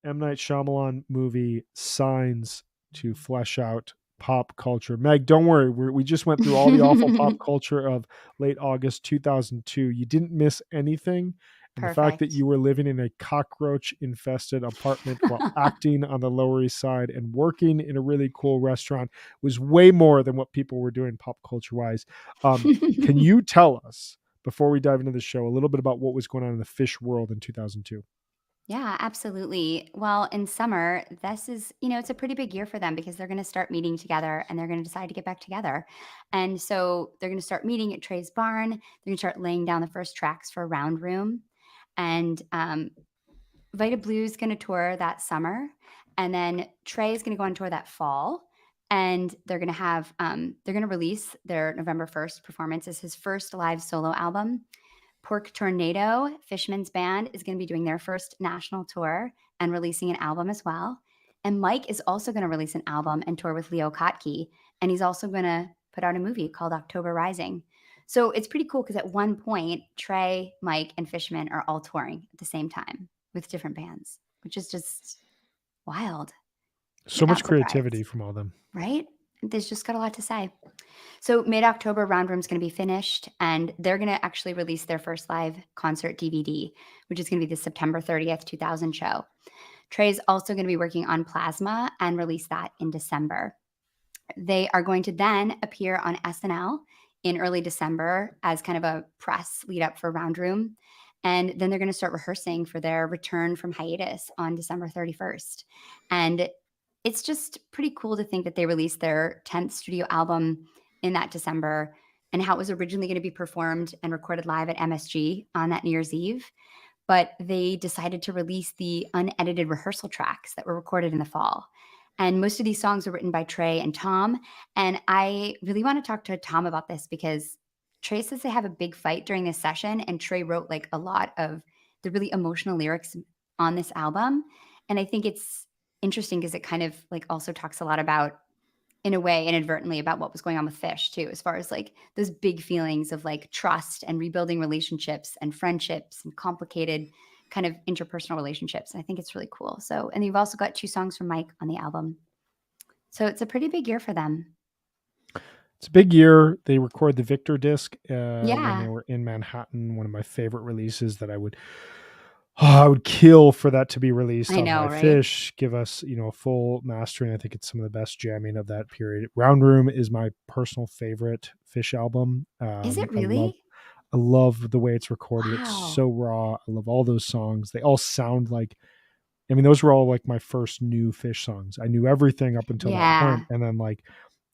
M. Night Shyamalan movie, Signs, to flesh out pop culture. Meg, don't worry. We just went through all the awful pop culture of late August 2002. You didn't miss anything. And the fact that Perfect. you were living in a cockroach infested apartment while acting on the Lower East Side and working in a really cool restaurant was way more than what people were doing pop culture wise. Can you tell us, before we dive into the show, a little bit about what was going on in the fish world in 2002? Yeah, absolutely. Well, in summer, this is, it's a pretty big year for them because they're going to start meeting together and they're going to decide to get back together. And so they're going to start meeting at Trey's barn. They're going to start laying down the first tracks for Round Room. And Vita Blue's going to tour that summer. And then Trey is going to go on tour that fall. And they're going to have, they're going to release their November 1st performance as his first live solo album. Pork Tornado, Fishman's band, is going to be doing their first national tour and releasing an album as well. And Mike is also going to release an album and tour with Leo Kottke. And he's also going to put out a movie called October Rising. So it's pretty cool because at one point, Trey, Mike, and Fishman are all touring at the same time with different bands, which is just wild. So much Not creativity surprised, from all of them. right? There's just got a lot to say. So mid-October, Round Room's going to be finished, and they're going to actually release their first live concert DVD, which is going to be the September 30th, 2000 show. Trey's also going to be working on Plasma and release that in December. They are going to then appear on SNL in early December as kind of a press lead up for Round Room. And then they're going to start rehearsing for their return from hiatus on December 31st. And it's just pretty cool to think that they released their 10th studio album in that December and how it was originally going to be performed and recorded live at MSG on that New Year's Eve. But they decided to release the unedited rehearsal tracks that were recorded in the fall. And most of these songs were written by Trey and Tom. And I really want to talk to Tom about this because Trey says they have a big fight during this session. And Trey wrote like a lot of the really emotional lyrics on this album. And I think it's interesting because it kind of like also talks a lot about, in a way, inadvertently, about what was going on with Fish too, as far as like those big feelings of like trust and rebuilding relationships and friendships and complicated kind of interpersonal relationships. And I think it's really cool. So, and you've also got 2 songs from Mike on the album. So it's a pretty big year for them. It's a big year. They record the Victor disc when they Yeah, were in Manhattan. One of my favorite releases that I would kill for that to be released I on know, Live right? Fish. Give us, a full mastering. I think it's some of the best jamming of that period. Round Room is my personal favorite Fish album. Is it I love, really? I love the way it's recorded. It's Wow. so raw. I love all those songs. They all sound like. I mean, those were all like my first new Fish songs. I knew everything up until that point, Yeah. and then like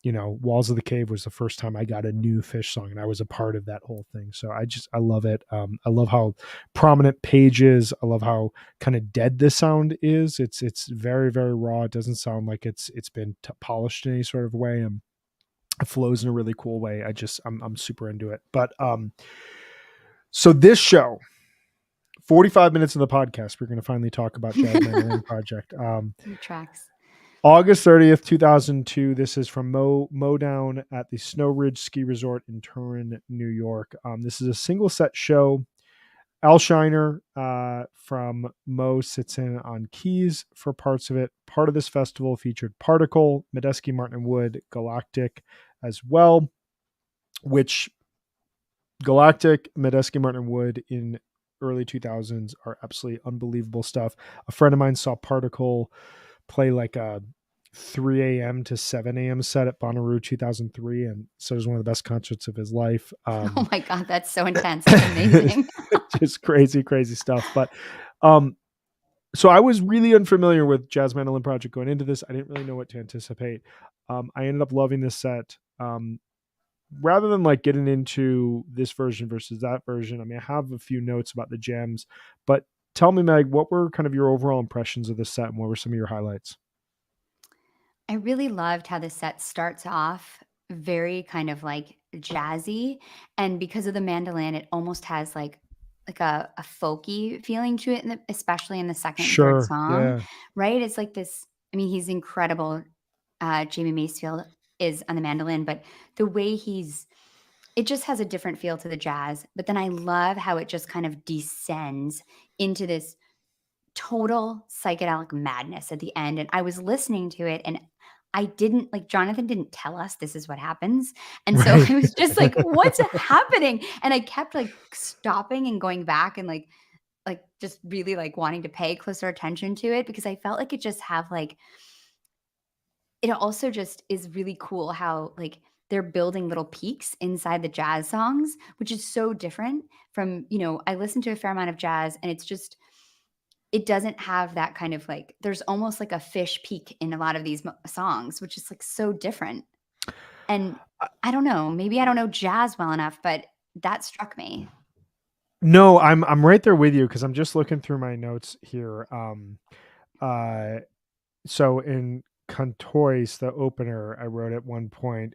Walls of the Cave was the first time I got a new Fish song, and I was a part of that whole thing. So I love it. I love how prominent Page is. I love how kind of dead this sound is. It's very, very raw. It doesn't sound like it's been polished in any sort of way, and it flows in a really cool way. I'm super into it. But so this show, 45 minutes of the podcast, we're going to finally talk about Jazz Mandolin Project. It tracks. August 30th, 2002. This is from Modown at the Snow Ridge Ski Resort in Turin, New York. This is a single set show. Al Shiner from Mo sits in on keys for parts of it. Part of this festival featured Particle, Medeski, Martin and Wood, Galactic as well, which Galactic, Medeski, Martin and Wood in early 2000s are absolutely unbelievable stuff. A friend of mine saw Particle play like a 3 a.m. to 7 a.m. set at Bonnaroo 2003, and so it was one of the best concerts of his life. Oh my God, that's so intense. That's amazing. Just crazy stuff. But so I was really unfamiliar with Jazz Mandolin Project going into this. I didn't really know what to anticipate. I ended up loving this set. Rather than like getting into this version versus that version, I mean, I have a few notes about the gems, but tell me, Meg, what were kind of your overall impressions of the set and what were some of your highlights? I really loved how the set starts off very kind of like jazzy, and because of the mandolin, it almost has like a folky feeling to it, especially in the second and third Sure. song, Yeah. right? It's like this. I mean, he's incredible. Jamie Masefield is on the mandolin, but the way it just has a different feel to the jazz. But then I love how it just kind of descends into this total psychedelic madness at the end, and I was listening to it, and I didn't like Jonathan didn't tell us this is what happens, and so Right. I was just like, "What's happening?" And I kept, like, stopping and going back and, just really, like, wanting to pay closer attention to it because I felt like it just have, like it also just is really cool how, like, they're building little peaks inside the jazz songs, which is so different from I listen to a fair amount of jazz, and it's just it doesn't have that kind of like there's almost like a fish peak in a lot of these songs, which is like so different. And I don't know, maybe I don't know jazz well enough, but that struck me. No, I'm right there with you because I'm just looking through my notes here. Uh, so in Cantois, the opener, I wrote at one point,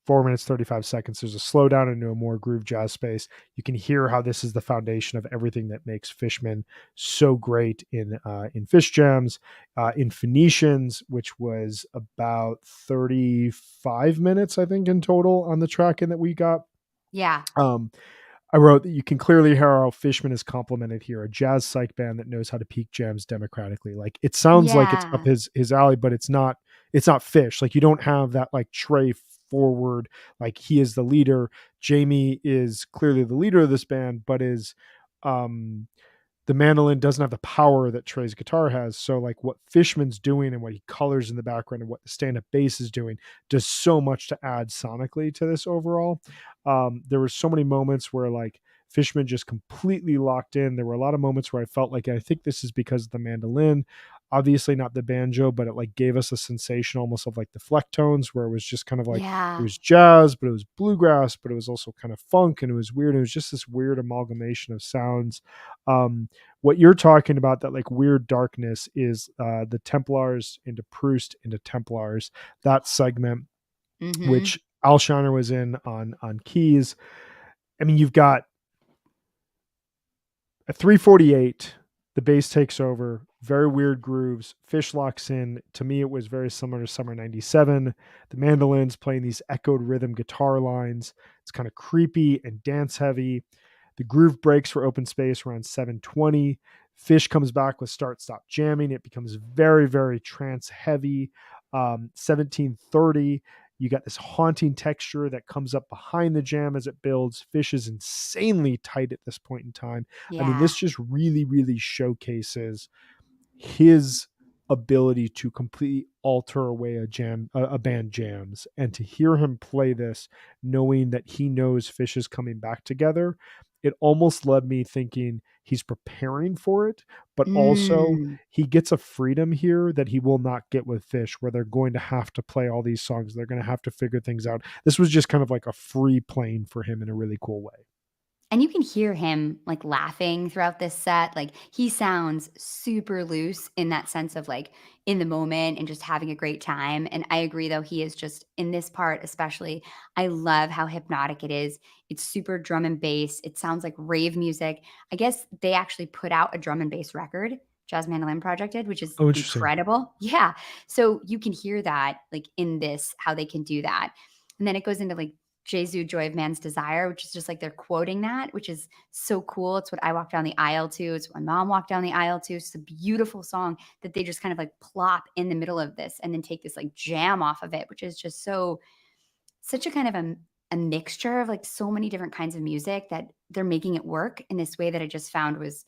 4 minutes 35 seconds. There's a slowdown into a more groove jazz space. You can hear how this is the foundation of everything that makes Fishman so great in Fish Jams, in Phoenicians, which was about 35 minutes, I think, in total on the track and that we got. Yeah. Um, I wrote that you can clearly hear how Fishman is complimented here, a jazz psych band that knows how to peak jams democratically. Like it sounds like it's up Yeah. his alley, but it's not Fish. Like you don't have that like Trey forward, like he is the leader. Jamie is clearly the leader of this band, but is um the mandolin doesn't have the power that Trey's guitar has. So like what Fishman's doing and what he colors in the background and what the stand-up bass is doing does so much to add sonically to this overall. There were so many moments where like Fishman just completely locked in. There were a lot of moments where I felt like I think this is because of the mandolin, obviously not the banjo, but it like gave us a sensation almost of like the flecktones where it was just kind of like it Yeah. was jazz, but it was bluegrass, but it was also kind of funk and it was weird. It was just this weird amalgamation of sounds. Um, what you're talking about, that like weird darkness, is the Templars into Proust into Templars, that segment, Mhm. which Al Shiner was in on keys. I mean, you've got at 348, the bass takes over, very weird grooves. Fish locks in. To me, it was very similar to Summer 97. The mandolins playing these echoed rhythm guitar lines. It's kind of creepy and dance heavy. The groove breaks for open space around 720. Fish comes back with start stop jamming. It becomes very trance heavy. 1730, you got this haunting texture that comes up behind the jam as it builds. Fish is insanely tight at this point in time. I mean, Yeah. this just really showcases his ability to completely alter a way a band jams, and to hear him play this knowing that he knows Fish is coming back together, it almost led me thinking he's preparing for it, but also Mm. he gets a freedom here that he will not get with Fish, where they're going to have to play all these songs, they're going to have to figure things out. This was just kind of like a free playing for him in a really cool way. And you can hear him, like, laughing throughout this set, like, he sounds super loose in that sense of, like, in the moment and just having a great time, and I agree, though, he is just in this part especially, I love how hypnotic it is. It's super drum and bass, it sounds like rave music. I guess they actually put out a drum and bass record, Jazz Mandolin Project did, which is Oh, interesting. incredible. Yeah, so you can hear that, like, in this, how they can do that, and then it goes into, like, Jesu, Joy of Man's Desire, which is just like they're quoting that, which is so cool. It's what I walked down the aisle to. It's what my mom walked down the aisle to. It's a beautiful song that they just kind of like plop in the middle of this and then take this like jam off of it, which is just so, such a kind of a mixture of like so many different kinds of music that they're making it work in this way that I just found was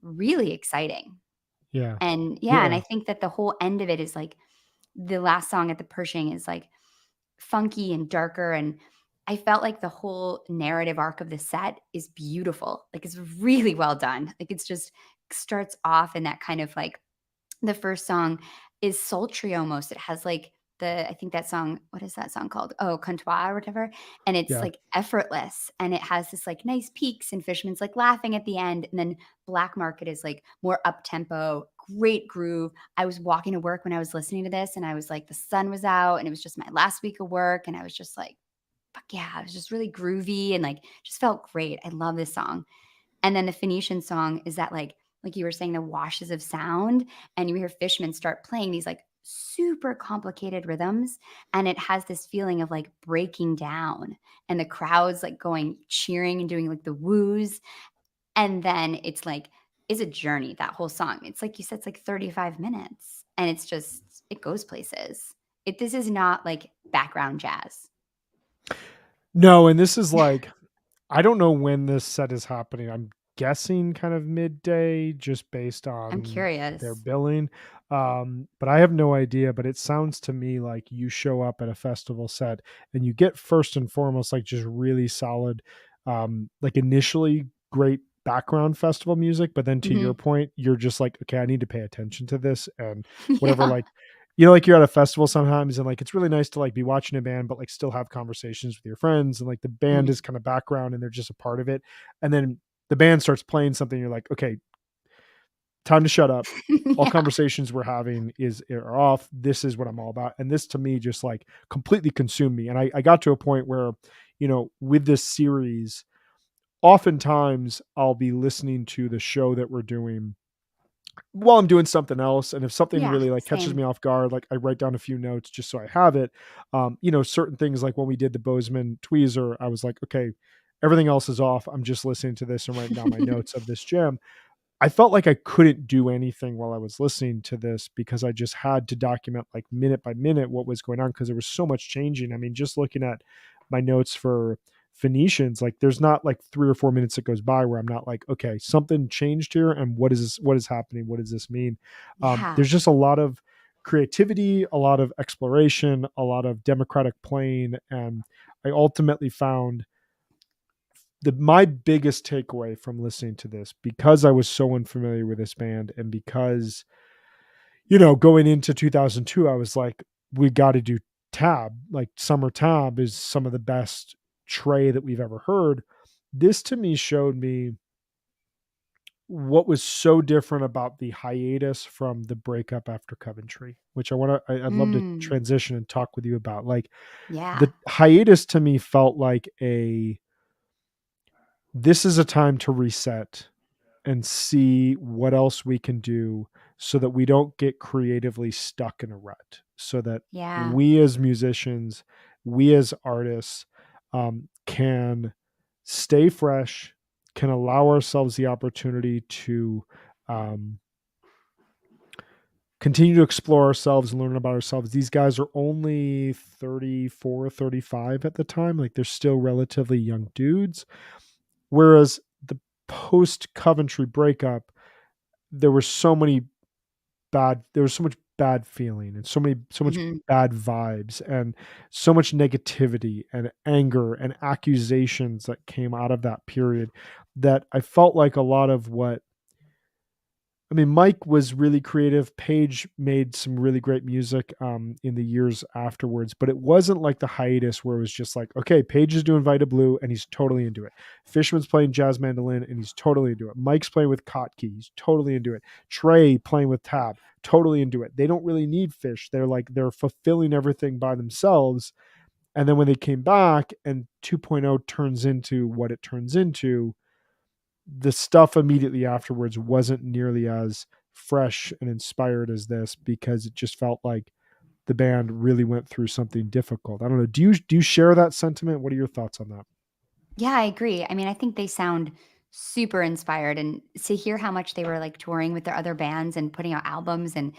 really exciting. Yeah. And yeah, and I Yeah. think that the whole end of it is like the last song at the Pershing is like funky and darker, and I felt like the whole narrative arc of the set is beautiful. Like, it's really well done. Like, it's just starts off in that kind of like the first song is sultry almost. It has like I think that song, what is that song called? Oh, Comptoir or whatever. And it's Yeah. like effortless and it has this like nice peaks and Fisherman's like laughing at the end. And then Black Market is like more up tempo, great groove. I was walking to work when I was listening to this and I was like, the sun was out and it was just my last week of work. And I was just like, fuck yeah, it was just really groovy and like just felt great. I love this song. And then the Phoenician song is that like you were saying, the washes of sound, and you hear Fishman start playing these like super complicated rhythms, and it has this feeling of like breaking down, and the crowd's like going cheering and doing like the woos, and then it's a journey. That whole song, it's like you said, it's like 35 minutes, and it's just it goes places. This is not like background jazz. No, and this is like I don't know when this set is happening. I'm guessing kind of midday just based I'm on their curious. billing. But I have no idea, but it sounds to me like you show up at a festival set and you get first and foremost like just really solid like initially great background festival music, but then to your Mhm. point, you're just like, okay, I need to pay attention to this and whatever Yeah. like like you're at a festival sometimes and like it's really nice to like be watching a band but like still have conversations with your friends and like the band Mhm. is kind of background and they're just a part of it, and then the band starts playing something, you're like, okay, time to shut up, all Yeah. conversations we're having are off, this is what I'm all about. And this to me just like completely consumed me, and I got to a point where with this series oftentimes I'll be listening to the show that we're doing while I'm doing something else, and if something Yeah, really like catches same. me off guard, like I write down a few notes just so I have it. Certain things like when we did the Bozeman tweezer, I was like, okay, everything else is off. I'm just listening to this and writing down my notes of this jam. I felt like I couldn't do anything while I was listening to this because I just had to document like minute by minute what was going on because there was so much changing. I mean, just looking at my notes for Phoenicians, like there's not like 3 or 4 minutes that goes by where I'm not like, okay, something changed here, and what is this? What is happening? What does this mean? Yeah. There's just a lot of creativity, a lot of exploration, a lot of democratic playing, and I ultimately found my biggest takeaway from listening to this, because I was so unfamiliar with this band and because going into 2002 I was like, we got to do Tab. Like Summer Tab is some of the best Trey that we've ever heard. This to me showed me what was so different about the hiatus from the breakup after Coventry, which I'd love to Mm. transition and talk with you about. Like Yeah. the hiatus to me felt like this is a time to reset and see what else we can do so that we don't get creatively stuck in a rut, so that Yeah. we as musicians, we as artists, can stay fresh, can allow ourselves the opportunity to um, continue to explore ourselves and learn about ourselves. These guys are only 34, 35 at the time. Like they're still relatively young dudes. Whereas the post Coventry breakup, there were so many there was so much bad feeling and so much Mhm. bad vibes and so much negativity and anger and accusations that came out of that period, that I felt like a lot of what I mean, Mike was really creative. Page made some really great music in the years afterwards, but it wasn't like the hiatus where it was just like, okay, Page is doing Vita Blue and he's totally into it. Fishman's playing jazz mandolin and he's totally into it. Mike's playing with Kottke, he's totally into it. Trey playing with Tab, totally into it. They don't really need Fish. They're fulfilling everything by themselves. And then when they came back and 2.0 turns into what it turns into, the stuff immediately afterwards wasn't nearly as fresh and inspired as this because it just felt like the band really went through something difficult. I don't know. Do you share that sentiment? What are your thoughts on that? Yeah, I agree. I mean, I think they sound super inspired, and to hear how much they were, like, touring with their other bands and putting out albums and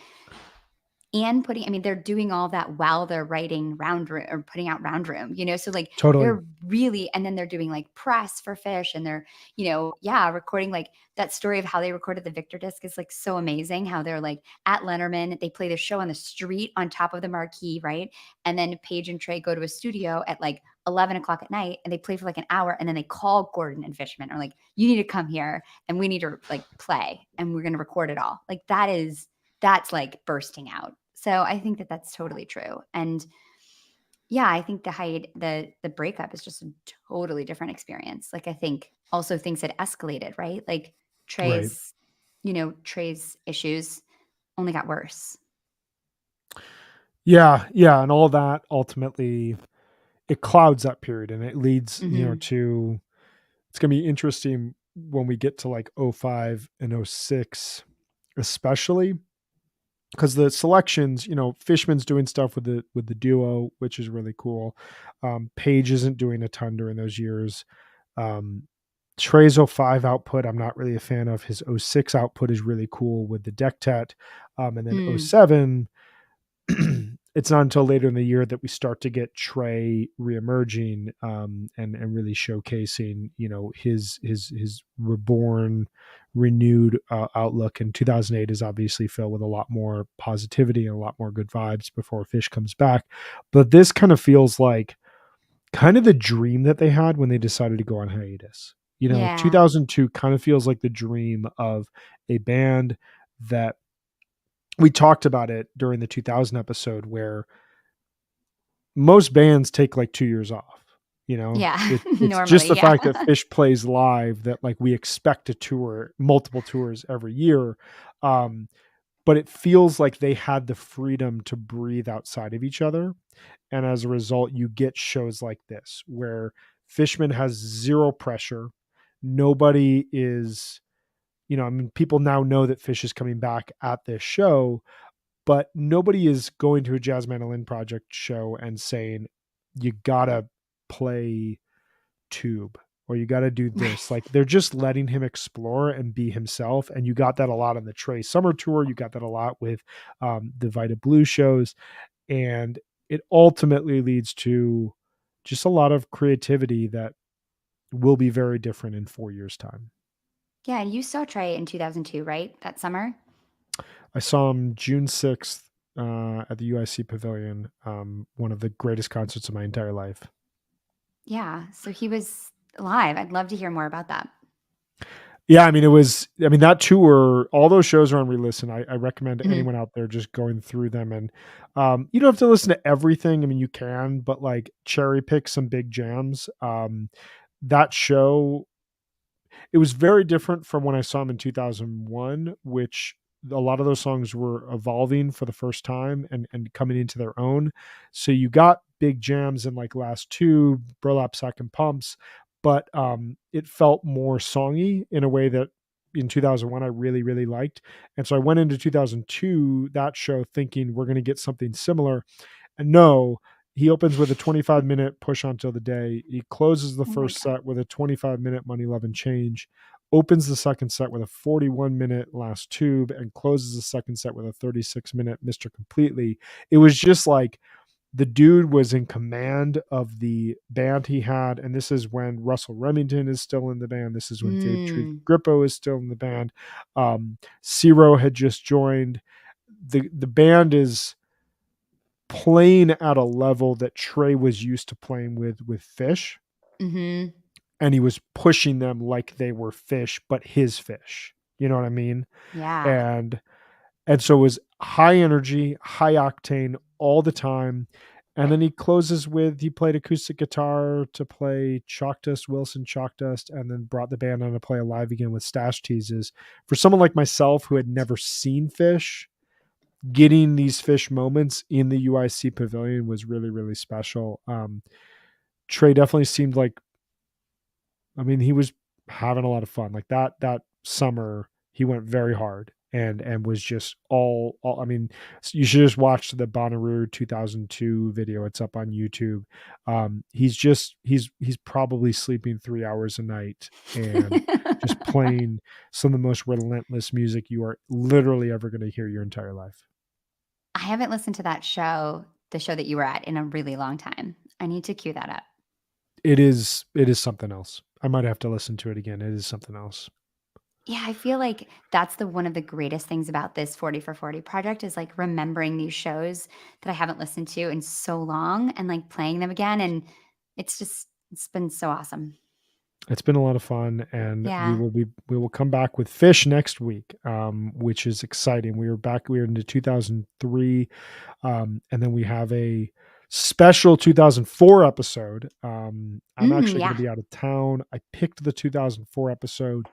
putting I mean, they're doing all that while they're writing Round Room or putting out Round Room, so, like, Totally. they're really and then they're doing, like, press for Fish, and they're, yeah, recording, like, that story of how they recorded the Victor disc is, like, so amazing, how they're, like, at Letterman, they play the show on the street on top of the marquee, right? And then Paige and Trey go to a studio at, like, 11 o'clock at night, and they play for, like, an hour, and then they call Gordon and Fishman, are like, "You need to come here, and we need to, like, play, and we're gonna record it all." Like, that's like bursting out. So I think that that's totally true. And yeah, I think the breakup is just a totally different experience. Like I think also things had escalated, right? Like Right. Trey's issues only got worse. Yeah, yeah, and all that ultimately it clouds that period and it leads, Mhm. to it's going to be interesting when we get to like '05 and '06 especially because the selections, Fishman's doing stuff with the duo, which is really cool. Page isn't doing a ton during those years. Um, Trey's '05 output, I'm not really a fan of. His '06 output is really cool with the deck tet. And then Mm. '07, it's not until later in the year that we start to get Trey reemerging and really showcasing, his reborn, renewed outlook. And 2008 is obviously filled with a lot more positivity and a lot more good vibes before Fish comes back. But this kind of feels like kind of the dream that they had when they decided to go on hiatus. Yeah. 2002 kind of feels like the dream of a band that we talked about it during the 2000 episode where most bands take like 2 years off. Yeah. It's just Normally, the yeah. fact that Fish plays live that like we expect to tour multiple tours every year. Um, but it feels like they had the freedom to breathe outside of each other. And as a result, you get shows like this where Fishman has zero pressure. Nobody is, I mean, people now know that Fish is coming back at this show, but nobody is going to a Jazz Mandolin Project show and saying, you gotta play tube or you gotta do this. Like they're just letting him explore and be himself. And you got that a lot on the Trey Summer Tour. You got that a lot with the Vita Blue shows. And it ultimately leads to just a lot of creativity that will be very different in 4 years' time. Yeah, and you saw Trey in 2002, right? That summer? I saw him June 6th at the UIC Pavilion, one of the greatest concerts of my entire life. Yeah, so he was live. I'd love to hear more about that. Yeah, I mean, that tour, all those shows are on re-listen. I recommend Mhm. anyone out there just going through them. And you don't have to listen to everything. I mean, you can, but like cherry pick some big jams. That show, it was very different from when I saw him in 2001, which a lot of those songs were evolving for the first time and coming into their own. So you got big jams in like Last Two, Burlap Sack and Pumps, but it felt more songy in a way that in 2001 I really, really liked. And so I went into 2002, that show, thinking we're going to get something similar. And no, he opens with a 25-minute Push On Till the Day. He closes the Oh my first god. set with a 25-minute Money, Love, and Change, opens the second set with a 41-minute Last Tube, and closes the second set with a 36-minute Mr. Completely. It was just like the dude was in command of the band he had. And this is when Russell Remington is still in the band. This is when Dave Mm. Grippo is still in the band. Ciro had just joined. The band is playing at a level that Trey was used to playing with Fish, Mhm. and he was pushing them like they were Fish, but his Fish. You know what I mean? Yeah. And so it was high energy, high octane all the time. And then he played acoustic guitar to play Chalk Dust, Wilson Chalk Dust, and then brought the band on to play live again with Stash Teases. For someone like myself who had never seen Fish, getting these Fish moments in the UIC pavilion was really, really special. Trey definitely seemed like, I mean, he was having a lot of fun. Like that summer, he went very hard and was just all I mean, you should just watch the Bonnaroo 2002 video. It's up on YouTube. He's probably sleeping 3 hours a night and just playing some of the most relentless music you are literally ever going to hear your entire life. I haven't listened to that show, the show that you were at, in a really long time. I need to cue that up. It is something else. I might have to listen to it again. It is something else. Yeah, I feel like that's the one of the greatest things about this 40 for 40 project is, like, remembering these shows that I haven't listened to in so long and, like, playing them again, and it's been so awesome. It's been a lot of fun, and Yeah. we will come back with Fish next week, which is exciting. We were into 2003, and then we have a special 2004 episode. I'm actually going to Yeah. be out of town. I picked the 2004 episode,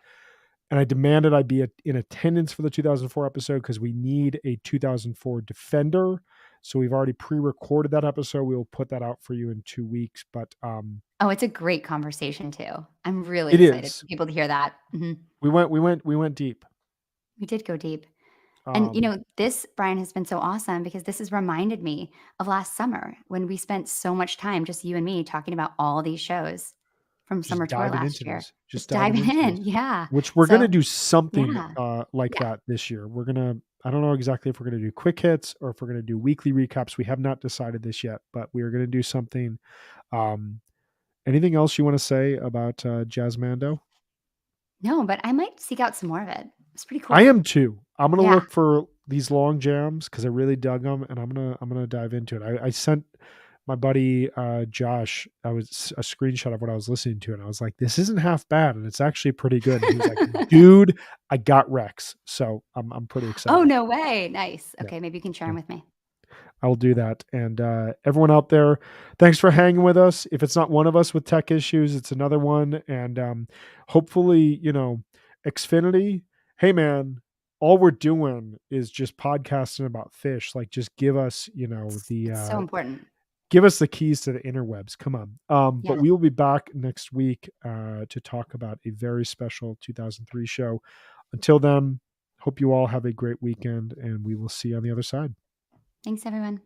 and I demanded I be in attendance for the 2004 episode because we need a 2004 Defender. So we've already pre-recorded that episode. We will put that out for you in 2 weeks, but Oh, it's a great conversation too. I'm really it excited is. for people to hear that. Mhm. We went deep. We did go deep. And, Um, this, Brian, has been so awesome because this has reminded me of last summer when we spent so much time, just you and me, talking about all these shows from just summer tour diving last into year. these, just Just diving diving into these, in. Yeah. which we're going to So, do something yeah. like Yeah. that this year. I don't know exactly if we're going to do quick hits or if we're going to do weekly recaps. We have not decided this yet, but we are going to do something. Um, Anything else you want to say about Jazz Mando? No, but I might seek out some more of it. It's pretty I cool. am too. I'm gonna Yeah. look for these long jams because I really dug them, and I'm gonna dive into it. I sent my buddy Josh a screenshot of what I was listening to, and I was like, "This isn't half bad, and it's actually pretty good." And he was like, "Dude, I got Rex," so I'm pretty Oh, excited. no way. Nice. Yeah, Okay, maybe you can share yeah. them with me. I will do that. And everyone out there, thanks for hanging with us. If it's not one of us with tech issues, it's another one. And hopefully, Xfinity, hey man, all we're doing is just podcasting about fish. Like, just give us, It's so important. give us the keys to the interwebs. Come on. Yeah. But we will be back next week to talk about a very special 2003 show. Until then, hope you all have a great weekend, and we will see you on the other side. Thanks, everyone.